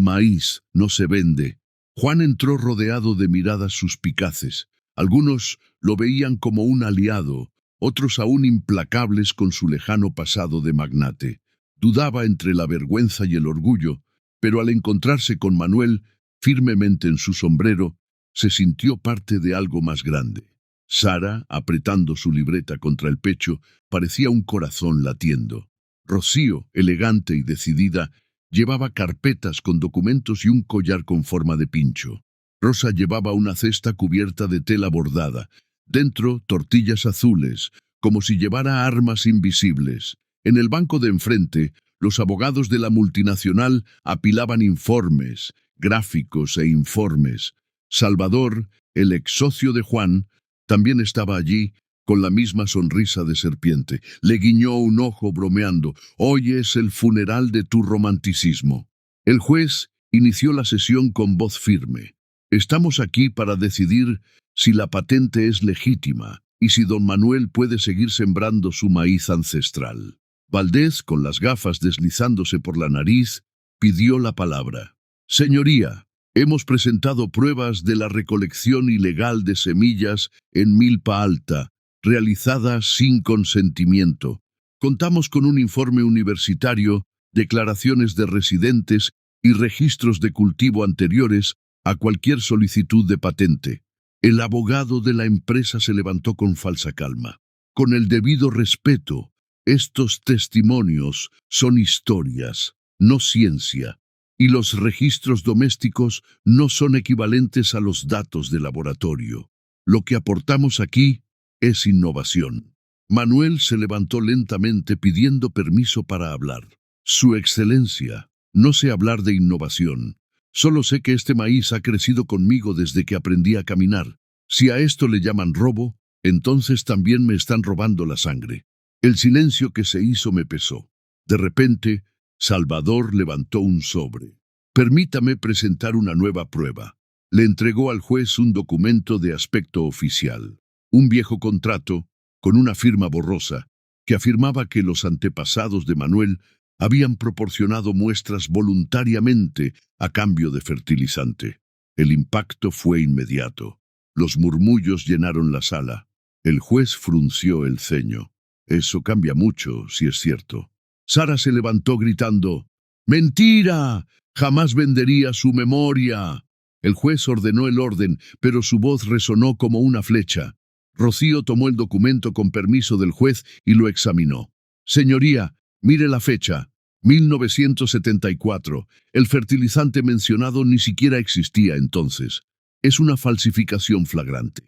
Speaker 1: maíz no se vende. Juan entró rodeado de miradas suspicaces. Algunos lo veían como un aliado, otros aún implacables con su lejano pasado de magnate. Dudaba entre la vergüenza y el orgullo, pero al encontrarse con Manuel, firmemente en su sombrero, se sintió parte de algo más grande. Sara, apretando su libreta contra el pecho, parecía un corazón latiendo. Rocío, elegante y decidida, llevaba carpetas con documentos y un collar con forma de pincho. Rosa llevaba una cesta cubierta de tela bordada. Dentro, tortillas azules, como si llevara armas invisibles. En el banco de enfrente, los abogados de la multinacional apilaban informes, gráficos e informes. Salvador, el ex socio de Juan, también estaba allí, con la misma sonrisa de serpiente. Le guiñó un ojo bromeando. «Hoy es el funeral de tu romanticismo». El juez inició la sesión con voz firme. «Estamos aquí para decidir si la patente es legítima y si don Manuel puede seguir sembrando su maíz ancestral». Valdés, con las gafas deslizándose por la nariz, pidió la palabra. Señoría, hemos presentado pruebas de la recolección ilegal de semillas en Milpa Alta, realizada sin consentimiento. Contamos con un informe universitario, declaraciones de residentes y registros de cultivo anteriores a cualquier solicitud de patente. El abogado de la empresa se levantó con falsa calma. Con el debido respeto, estos testimonios son historias, no ciencia, y los registros domésticos no son equivalentes a los datos de laboratorio. Lo que aportamos aquí es innovación. Manuel se levantó lentamente pidiendo permiso para hablar. Su Excelencia, no sé hablar de innovación. Solo sé que este maíz ha crecido conmigo desde que aprendí a caminar. Si a esto le llaman robo, entonces también me están robando la sangre. El silencio que se hizo me pesó. De repente, Salvador levantó un sobre. Permítame presentar una nueva prueba. Le entregó al juez un documento de aspecto oficial. Un viejo contrato, con una firma borrosa, que afirmaba que los antepasados de Manuel habían proporcionado muestras voluntariamente a cambio de fertilizante. El impacto fue inmediato. Los murmullos llenaron la sala. El juez frunció el ceño. Eso cambia mucho, si es cierto. Sara se levantó gritando, ¡Mentira! Jamás vendería su memoria. El juez ordenó el orden, pero su voz resonó como una flecha. Rocío tomó el documento con permiso del juez y lo examinó. Señoría, mire la fecha. 1974. El fertilizante mencionado ni siquiera existía entonces. Es una falsificación flagrante.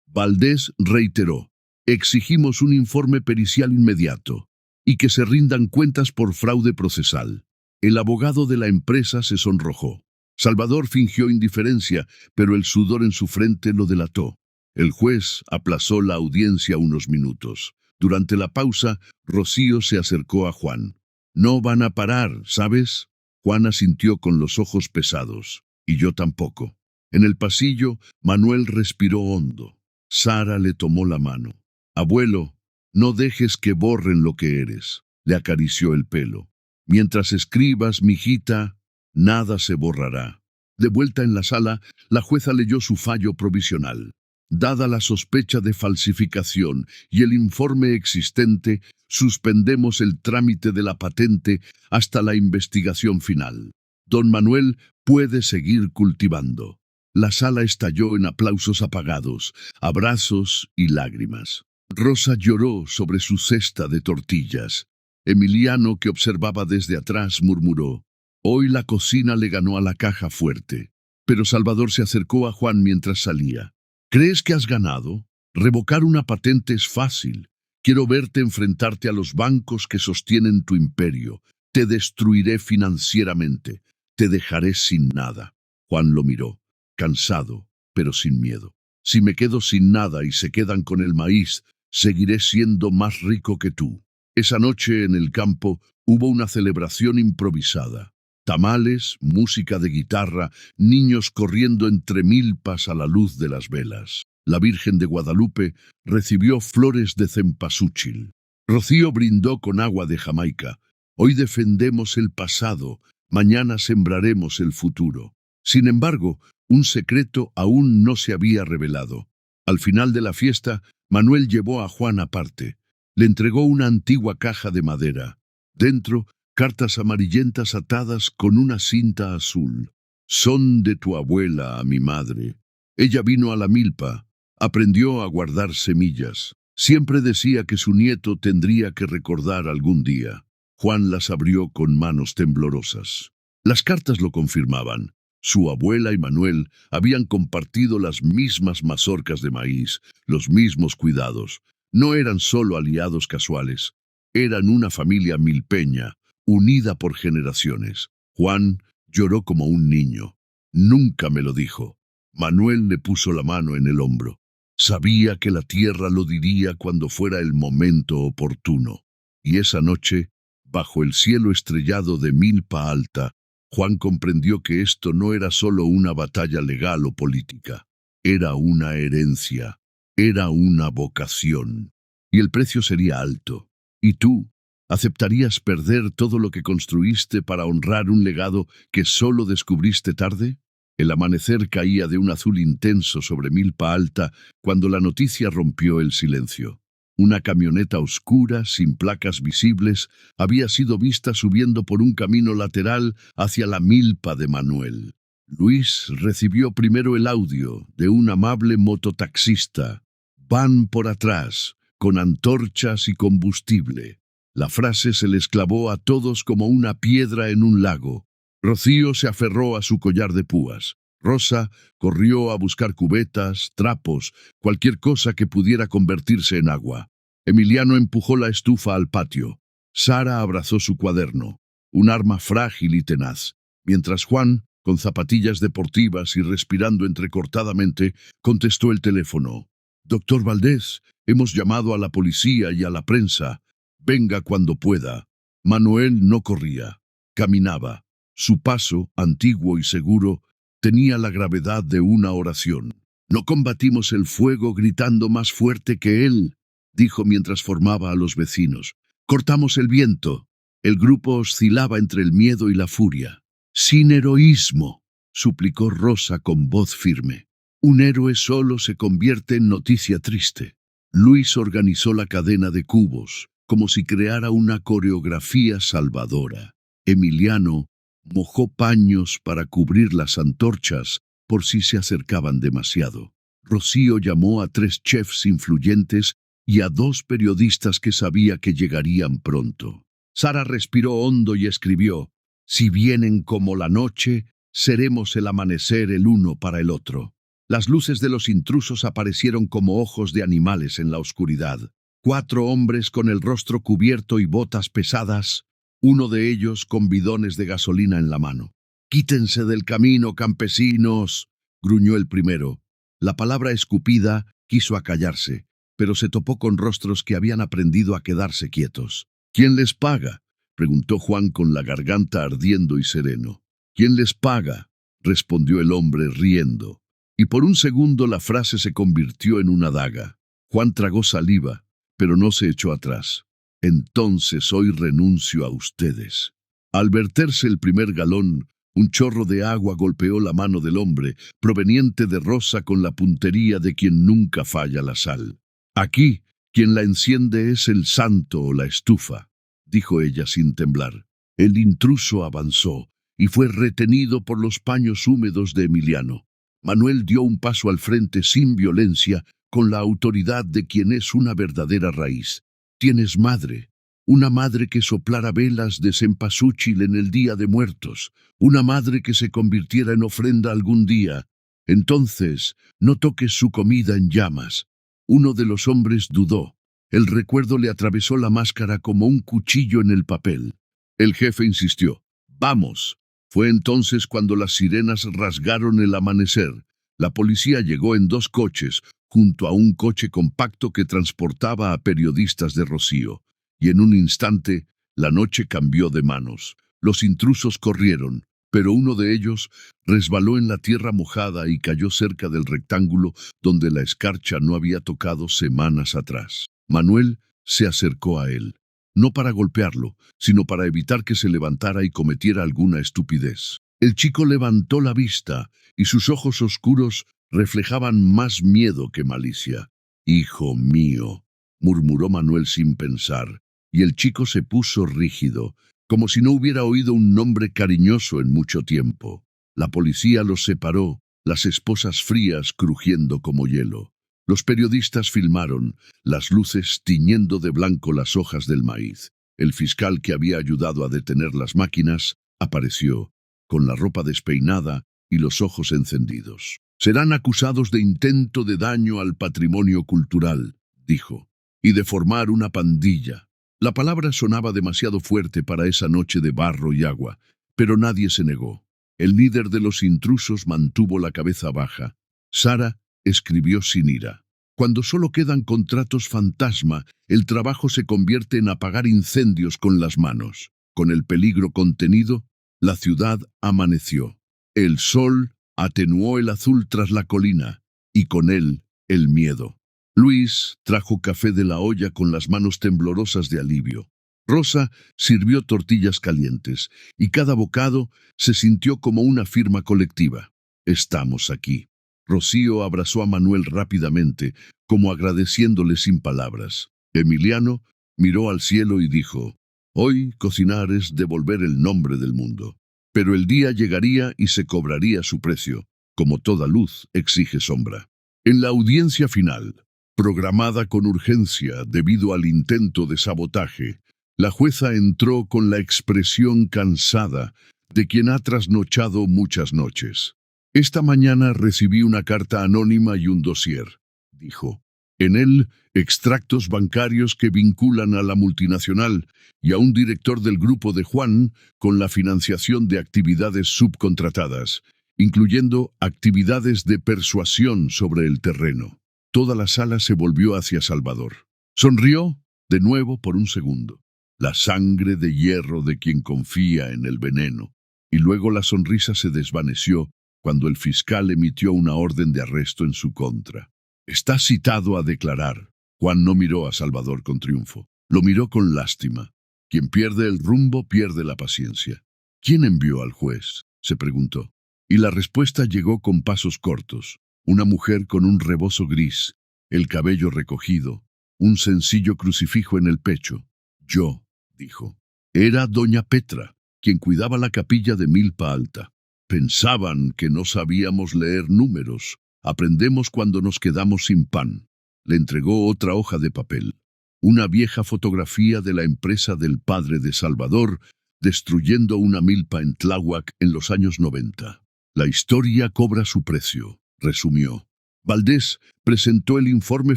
Speaker 1: Valdés reiteró. Exigimos un informe pericial inmediato y que se rindan cuentas por fraude procesal. El abogado de la empresa se sonrojó. Salvador fingió indiferencia, pero el sudor en su frente lo delató. El juez aplazó la audiencia unos minutos. Durante la pausa, Rocío se acercó a Juan. No van a parar, ¿sabes? Juan asintió con los ojos pesados. Y yo tampoco. En el pasillo, Manuel respiró hondo. Sara le tomó la mano. Abuelo, no dejes que borren lo que eres. Le acarició el pelo. Mientras escribas, mijita, nada se borrará. De vuelta en la sala, la jueza leyó su fallo provisional. Dada la sospecha de falsificación y el informe existente, suspendemos el trámite de la patente hasta la investigación final. Don Manuel puede seguir cultivando. La sala estalló en aplausos apagados, abrazos y lágrimas. Rosa lloró sobre su cesta de tortillas. Emiliano, que observaba desde atrás, murmuró, «Hoy la cocina le ganó a la caja fuerte». Pero Salvador se acercó a Juan mientras salía. «¿Crees que has ganado? Revocar una patente es fácil. Quiero verte enfrentarte a los bancos que sostienen tu imperio. Te destruiré financieramente. Te dejaré sin nada». Juan lo miró, cansado, pero sin miedo. «Si me quedo sin nada y se quedan con el maíz, seguiré siendo más rico que tú». Esa noche en el campo hubo una celebración improvisada. Tamales, música de guitarra, niños corriendo entre milpas a la luz de las velas. La Virgen de Guadalupe recibió flores de cempasúchil. Rocío brindó con agua de Jamaica. Hoy defendemos el pasado, mañana sembraremos el futuro. Sin embargo, un secreto aún no se había revelado. Al final de la fiesta, Manuel llevó a Juan aparte. Le entregó una antigua caja de madera. Dentro, cartas amarillentas atadas con una cinta azul. «Son de tu abuela a mi madre. Ella vino a la milpa, aprendió a guardar semillas. Siempre decía que su nieto tendría que recordar algún día». Juan las abrió con manos temblorosas. Las cartas lo confirmaban. Su abuela y Manuel habían compartido las mismas mazorcas de maíz, los mismos cuidados. No eran solo aliados casuales, eran una familia milpeña, unida por generaciones. Juan lloró como un niño. Nunca me lo dijo. Manuel le puso la mano en el hombro. Sabía que la tierra lo diría cuando fuera el momento oportuno. Y esa noche, bajo el cielo estrellado de Milpa Alta, Juan comprendió que esto no era solo una batalla legal o política. Era una herencia. Era una vocación. Y el precio sería alto. ¿Y tú? ¿Aceptarías perder todo lo que construiste para honrar un legado que solo descubriste tarde? El amanecer caía de un azul intenso sobre Milpa Alta cuando la noticia rompió el silencio. Una camioneta oscura, sin placas visibles, había sido vista subiendo por un camino lateral hacia la milpa de Manuel. Luis recibió primero el audio de un amable mototaxista. Van por atrás, con antorchas y combustible. La frase se les clavó a todos como una piedra en un lago. Rocío se aferró a su collar de púas. Rosa corrió a buscar cubetas, trapos, cualquier cosa que pudiera convertirse en agua. Emiliano empujó la estufa al patio. Sara abrazó su cuaderno, un arma frágil y tenaz, mientras Juan, con zapatillas deportivas y respirando entrecortadamente, contestó el teléfono. «Doctor Valdés, hemos llamado a la policía y a la prensa. Venga cuando pueda». Manuel no corría, caminaba. Su paso, antiguo y seguro, tenía la gravedad de una oración. «No combatimos el fuego gritando más fuerte que él», dijo mientras formaba a los vecinos. «Cortamos el viento». El grupo oscilaba entre el miedo y la furia. «Sin heroísmo», suplicó Rosa con voz firme. «Un héroe solo se convierte en noticia triste». Luis organizó la cadena de cubos, como si creara una coreografía salvadora. Emiliano mojó paños para cubrir las antorchas por si se acercaban demasiado. Rocío llamó a 3 chefs influyentes y a 2 periodistas que sabía que llegarían pronto. Sara respiró hondo y escribió: «Si vienen como la noche, seremos el amanecer el uno para el otro». Las luces de los intrusos aparecieron como ojos de animales en la oscuridad. 4 hombres con el rostro cubierto y botas pesadas, uno de ellos con bidones de gasolina en la mano. «Quítense del camino, campesinos», gruñó el primero. La palabra escupida quiso acallarse, pero se topó con rostros que habían aprendido a quedarse quietos. «¿Quién les paga?», preguntó Juan con la garganta ardiendo y sereno. «¿Quién les paga?», respondió el hombre riendo. Y por un segundo la frase se convirtió en una daga. Juan tragó saliva, pero no se echó atrás. «Entonces hoy renuncio a ustedes». Al verterse el primer galón, un chorro de agua golpeó la mano del hombre, proveniente de Rosa con la puntería de quien nunca falla la sal. «Aquí, quien la enciende es el santo o la estufa», dijo ella sin temblar. El intruso avanzó y fue retenido por los paños húmedos de Emiliano. Manuel dio un paso al frente sin violencia, con la autoridad de quien es una verdadera raíz. «Tienes madre, una madre que soplara velas de cempasúchil en el Día de Muertos, una madre que se convirtiera en ofrenda algún día. Entonces, no toques su comida en llamas». Uno de los hombres dudó. El recuerdo le atravesó la máscara como un cuchillo en el papel. El jefe insistió. «Vamos». Fue entonces cuando las sirenas rasgaron el amanecer. La policía llegó en 2 coches, junto a un coche compacto que transportaba a periodistas de Rocío. Y en un instante, la noche cambió de manos. Los intrusos corrieron, pero uno de ellos resbaló en la tierra mojada y cayó cerca del rectángulo donde la escarcha no había tocado semanas atrás. Manuel se acercó a él, no para golpearlo, sino para evitar que se levantara y cometiera alguna estupidez. El chico levantó la vista y sus ojos oscuros reflejaban más miedo que malicia. «Hijo mío», murmuró Manuel sin pensar, y el chico se puso rígido, como si no hubiera oído un nombre cariñoso en mucho tiempo. La policía los separó, las esposas frías crujiendo como hielo. Los periodistas filmaron, las luces tiñendo de blanco las hojas del maíz. El fiscal que había ayudado a detener las máquinas apareció, con la ropa despeinada y los ojos encendidos. «Serán acusados de intento de daño al patrimonio cultural», dijo, «y de formar una pandilla». La palabra sonaba demasiado fuerte para esa noche de barro y agua, pero nadie se negó. El líder de los intrusos mantuvo la cabeza baja. Sara escribió sin ira. «Cuando solo quedan contratos fantasma, el trabajo se convierte en apagar incendios con las manos». Con el peligro contenido, la ciudad amaneció. El sol atenuó el azul tras la colina, y con él el miedo. Luis trajo café de la olla con las manos temblorosas de alivio. Rosa sirvió tortillas calientes y cada bocado se sintió como una firma colectiva. Estamos aquí. Rocío abrazó a Manuel rápidamente, como agradeciéndole sin palabras. Emiliano miró al cielo y dijo: hoy cocinar es devolver el nombre del mundo. Pero el día llegaría y se cobraría su precio, como toda luz exige sombra. En la audiencia final, programada con urgencia debido al intento de sabotaje, la jueza entró con la expresión cansada de quien ha trasnochado muchas noches. Esta mañana recibí una carta anónima y un dossier, dijo. En él, extractos bancarios que vinculan a la multinacional y a un director del grupo de Juan con la financiación de actividades subcontratadas, incluyendo actividades de persuasión sobre el terreno. Toda la sala se volvió hacia Salvador. Sonrió de nuevo por un segundo. La sangre de hierro de quien confía en el veneno. Y luego la sonrisa se desvaneció cuando el fiscal emitió una orden de arresto en su contra. Está citado a declarar. Juan no miró a Salvador con triunfo. Lo miró con lástima. Quien pierde el rumbo pierde la paciencia. ¿Quién envió al juez?, se preguntó. Y la respuesta llegó con pasos cortos. Una mujer con un rebozo gris, el cabello recogido, un sencillo crucifijo en el pecho. Yo, dijo. Era doña Petra, quien cuidaba la capilla de Milpa Alta. Pensaban que no sabíamos leer números. Aprendemos cuando nos quedamos sin pan. Le entregó otra hoja de papel. Una vieja fotografía de la empresa del padre de Salvador, destruyendo una milpa en Tláhuac en los años 90. La historia cobra su precio, resumió. Valdés presentó el informe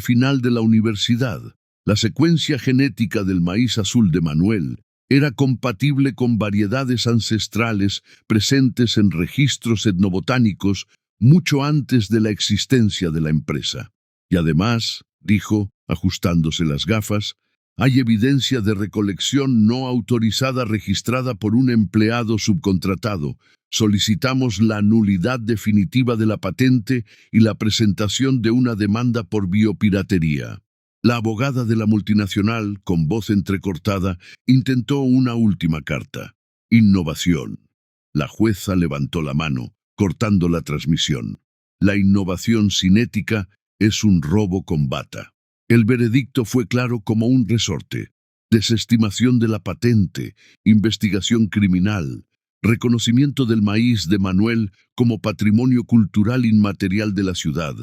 Speaker 1: final de la universidad. La secuencia genética del maíz azul de Manuel era compatible con variedades ancestrales presentes en registros etnobotánicos mucho antes de la existencia de la empresa. Y además, dijo, ajustándose las gafas, hay evidencia de recolección no autorizada registrada por un empleado subcontratado. Solicitamos la nulidad definitiva de la patente y la presentación de una demanda por biopiratería. La abogada de la multinacional, con voz entrecortada, intentó una última carta. Innovación. La jueza levantó la mano, cortando la transmisión. La innovación cinética es un robo con bata. El veredicto fue claro como un resorte. Desestimación de la patente, investigación criminal, reconocimiento del maíz de Manuel como patrimonio cultural inmaterial de la ciudad,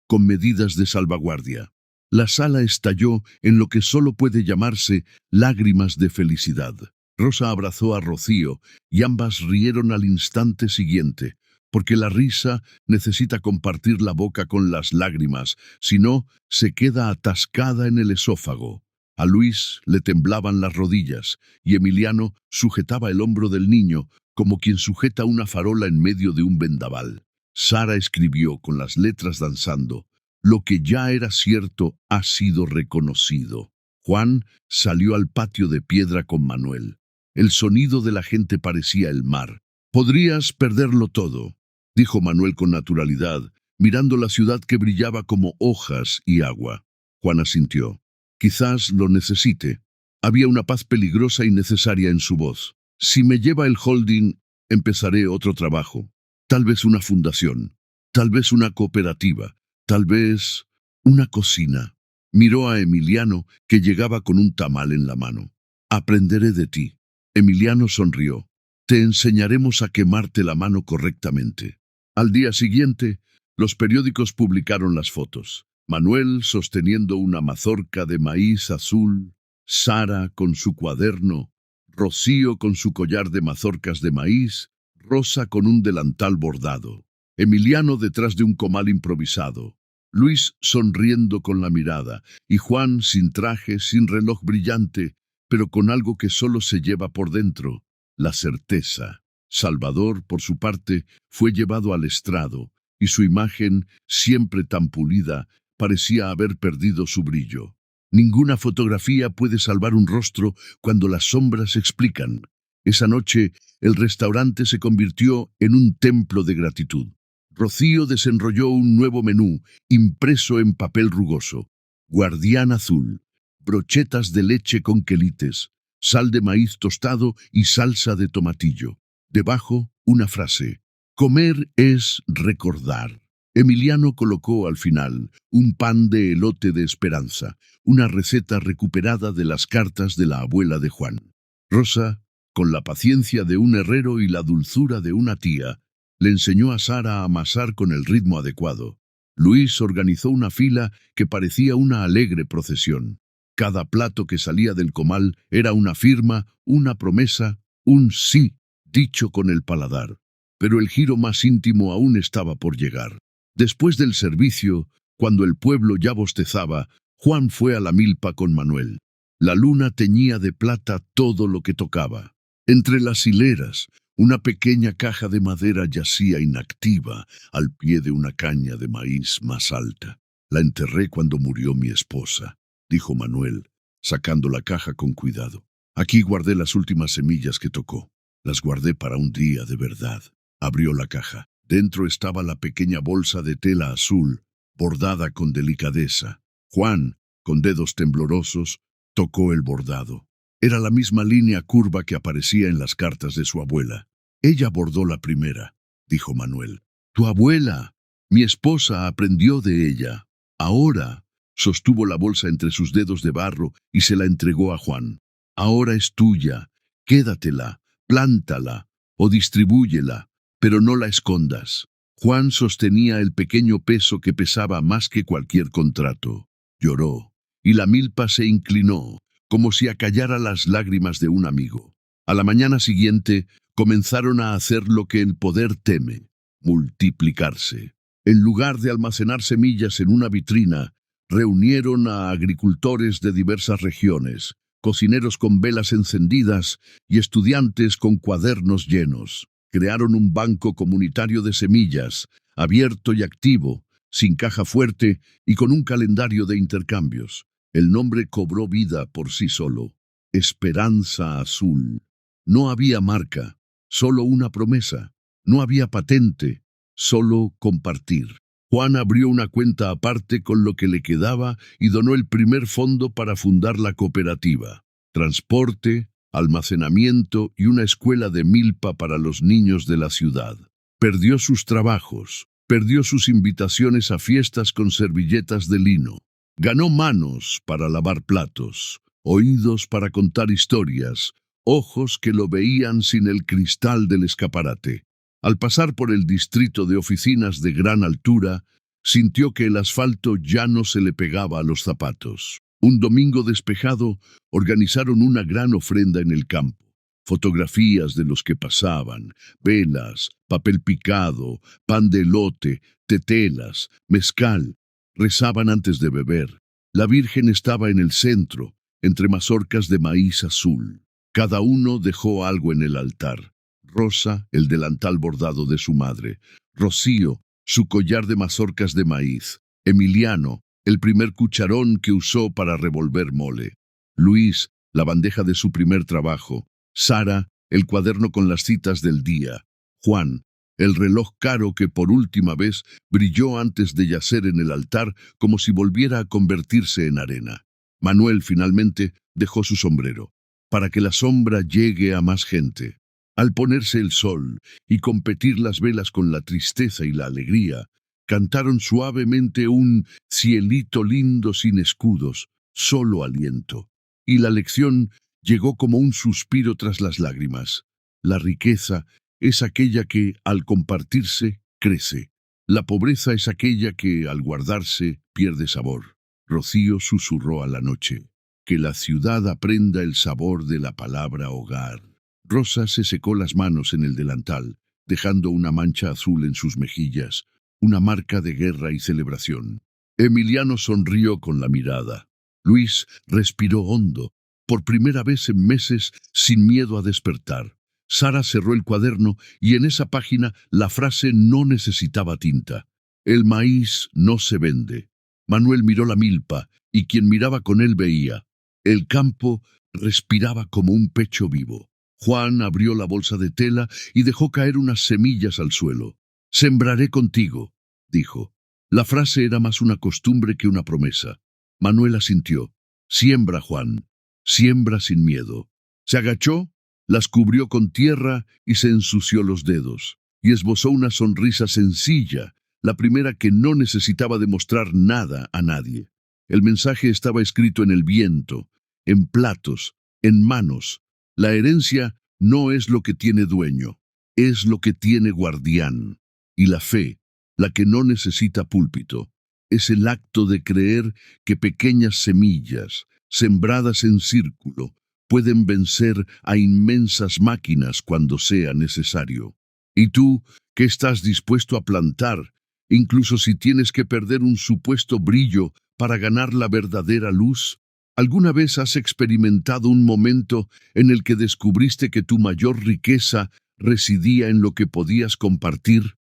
Speaker 1: con medidas de salvaguardia. La sala estalló en lo que solo puede llamarse lágrimas de felicidad. Rosa abrazó a Rocío y ambas rieron al instante siguiente, porque la risa necesita compartir la boca con las lágrimas, si no, se queda atascada en el esófago. A Luis le temblaban las rodillas y Emiliano sujetaba el hombro del niño como quien sujeta una farola en medio de un vendaval. Sara escribió con las letras danzando: lo que ya era cierto ha sido reconocido. Juan salió al patio de piedra con Manuel. El sonido de la gente parecía el mar. Podrías perderlo todo, dijo Manuel con naturalidad, mirando la ciudad que brillaba como hojas y agua. Juan asintió. Quizás lo necesite. Había una paz peligrosa y necesaria en su voz. Si me lleva el holding, empezaré otro trabajo. Tal vez una fundación, tal vez una cooperativa, tal vez una cocina. Miró a Emiliano, que llegaba con un tamal en la mano. Aprenderé de ti. Emiliano sonrió. Te enseñaremos a quemarte la mano correctamente. Al día siguiente, los periódicos publicaron las fotos. Manuel sosteniendo una mazorca de maíz azul, Sara con su cuaderno, Rocío con su collar de mazorcas de maíz, Rosa con un delantal bordado, Emiliano detrás de un comal improvisado, Luis sonriendo con la mirada, y Juan sin traje, sin reloj brillante, pero con algo que solo se lleva por dentro, la certeza. Salvador, por su parte, fue llevado al estrado, y su imagen, siempre tan pulida, parecía haber perdido su brillo. Ninguna fotografía puede salvar un rostro cuando las sombras explican. Esa noche, el restaurante se convirtió en un templo de gratitud. Rocío desenrolló un nuevo menú, impreso en papel rugoso. Guardián azul, brochetas de leche con quelites, sal de maíz tostado y salsa de tomatillo. Debajo, una frase: comer es recordar. Emiliano colocó al final un pan de elote de esperanza, una receta recuperada de las cartas de la abuela de Juan. Rosa, con la paciencia de un herrero y la dulzura de una tía, le enseñó a Sara a amasar con el ritmo adecuado. Luis organizó una fila que parecía una alegre procesión. Cada plato que salía del comal era una firma, una promesa, un sí, dicho con el paladar. Pero el giro más íntimo aún estaba por llegar. Después del servicio, cuando el pueblo ya bostezaba, Juan fue a la milpa con Manuel. La luna teñía de plata todo lo que tocaba. Entre las hileras, una pequeña caja de madera yacía inactiva al pie de una caña de maíz más alta. La enterré cuando murió mi esposa, dijo Manuel, sacando la caja con cuidado. Aquí guardé las últimas semillas que tocó. Las guardé para un día de verdad. Abrió la caja. Dentro estaba la pequeña bolsa de tela azul, bordada con delicadeza. Juan, con dedos temblorosos, tocó el bordado. Era la misma línea curva que aparecía en las cartas de su abuela. Ella bordó la primera, dijo Manuel. Tu abuela, mi esposa, aprendió de ella. Ahora, sostuvo la bolsa entre sus dedos de barro y se la entregó a Juan. Ahora es tuya. Quédatela, plántala o distribúyela, pero no la escondas. Juan sostenía el pequeño peso que pesaba más que cualquier contrato. Lloró, y la milpa se inclinó, como si acallara las lágrimas de un amigo. A la mañana siguiente, comenzaron a hacer lo que el poder teme: multiplicarse. En lugar de almacenar semillas en una vitrina, reunieron a agricultores de diversas regiones, cocineros con velas encendidas y estudiantes con cuadernos llenos. Crearon un banco comunitario de semillas, abierto y activo, sin caja fuerte y con un calendario de intercambios. El nombre cobró vida por sí solo: Esperanza Azul. No había marca, solo una promesa. No había patente, solo compartir. Juan abrió una cuenta aparte con lo que le quedaba y donó el primer fondo para fundar la cooperativa. Transporte, almacenamiento y una escuela de milpa para los niños de la ciudad. Perdió sus trabajos, perdió sus invitaciones a fiestas con servilletas de lino. Ganó manos para lavar platos, oídos para contar historias, ojos que lo veían sin el cristal del escaparate. Al pasar por el distrito de oficinas de gran altura, sintió que el asfalto ya no se le pegaba a los zapatos. Un domingo despejado, organizaron una gran ofrenda en el campo. Fotografías de los que pasaban, velas, papel picado, pan de elote, tetelas, mezcal. Rezaban antes de beber. La Virgen estaba en el centro, entre mazorcas de maíz azul. Cada uno dejó algo en el altar. Rosa, el delantal bordado de su madre. Rocío, su collar de mazorcas de maíz. Emiliano, el primer cucharón que usó para revolver mole. Luis, la bandeja de su primer trabajo. Sara, el cuaderno con las citas del día. Juan, el reloj caro que por última vez brilló antes de yacer en el altar como si volviera a convertirse en arena. Manuel finalmente dejó su sombrero, para que la sombra llegue a más gente. Al ponerse el sol y competir las velas con la tristeza y la alegría, cantaron suavemente un cielito lindo sin escudos, solo aliento. Y la lección llegó como un suspiro tras las lágrimas. La riqueza es aquella que, al compartirse, crece. La pobreza es aquella que, al guardarse, pierde sabor. Rocío susurró a la noche: que la ciudad aprenda el sabor de la palabra hogar. Rosa se secó las manos en el delantal, dejando una mancha azul en sus mejillas, una marca de guerra y celebración. Emiliano sonrió con la mirada. Luis respiró hondo, por primera vez en meses, sin miedo a despertar. Sara cerró el cuaderno y en esa página la frase no necesitaba tinta: el maíz no se vende. Manuel miró la milpa y quien miraba con él veía. El campo respiraba como un pecho vivo. Juan abrió la bolsa de tela y dejó caer unas semillas al suelo. Sembraré contigo, dijo. La frase era más una costumbre que una promesa. Manuel asintió. Siembra, Juan. Siembra sin miedo. Se agachó, las cubrió con tierra y se ensució los dedos, y esbozó una sonrisa sencilla, la primera que no necesitaba demostrar nada a nadie. El mensaje estaba escrito en el viento, en platos, en manos. La herencia no es lo que tiene dueño, es lo que tiene guardián. Y la fe, la que no necesita púlpito, es el acto de creer que pequeñas semillas, sembradas en círculo, pueden vencer a inmensas máquinas cuando sea necesario. ¿Y tú, qué estás dispuesto a plantar, incluso si tienes que perder un supuesto brillo para ganar la verdadera luz? ¿Alguna vez has experimentado un momento en el que descubriste que tu mayor riqueza residía en lo que podías compartir?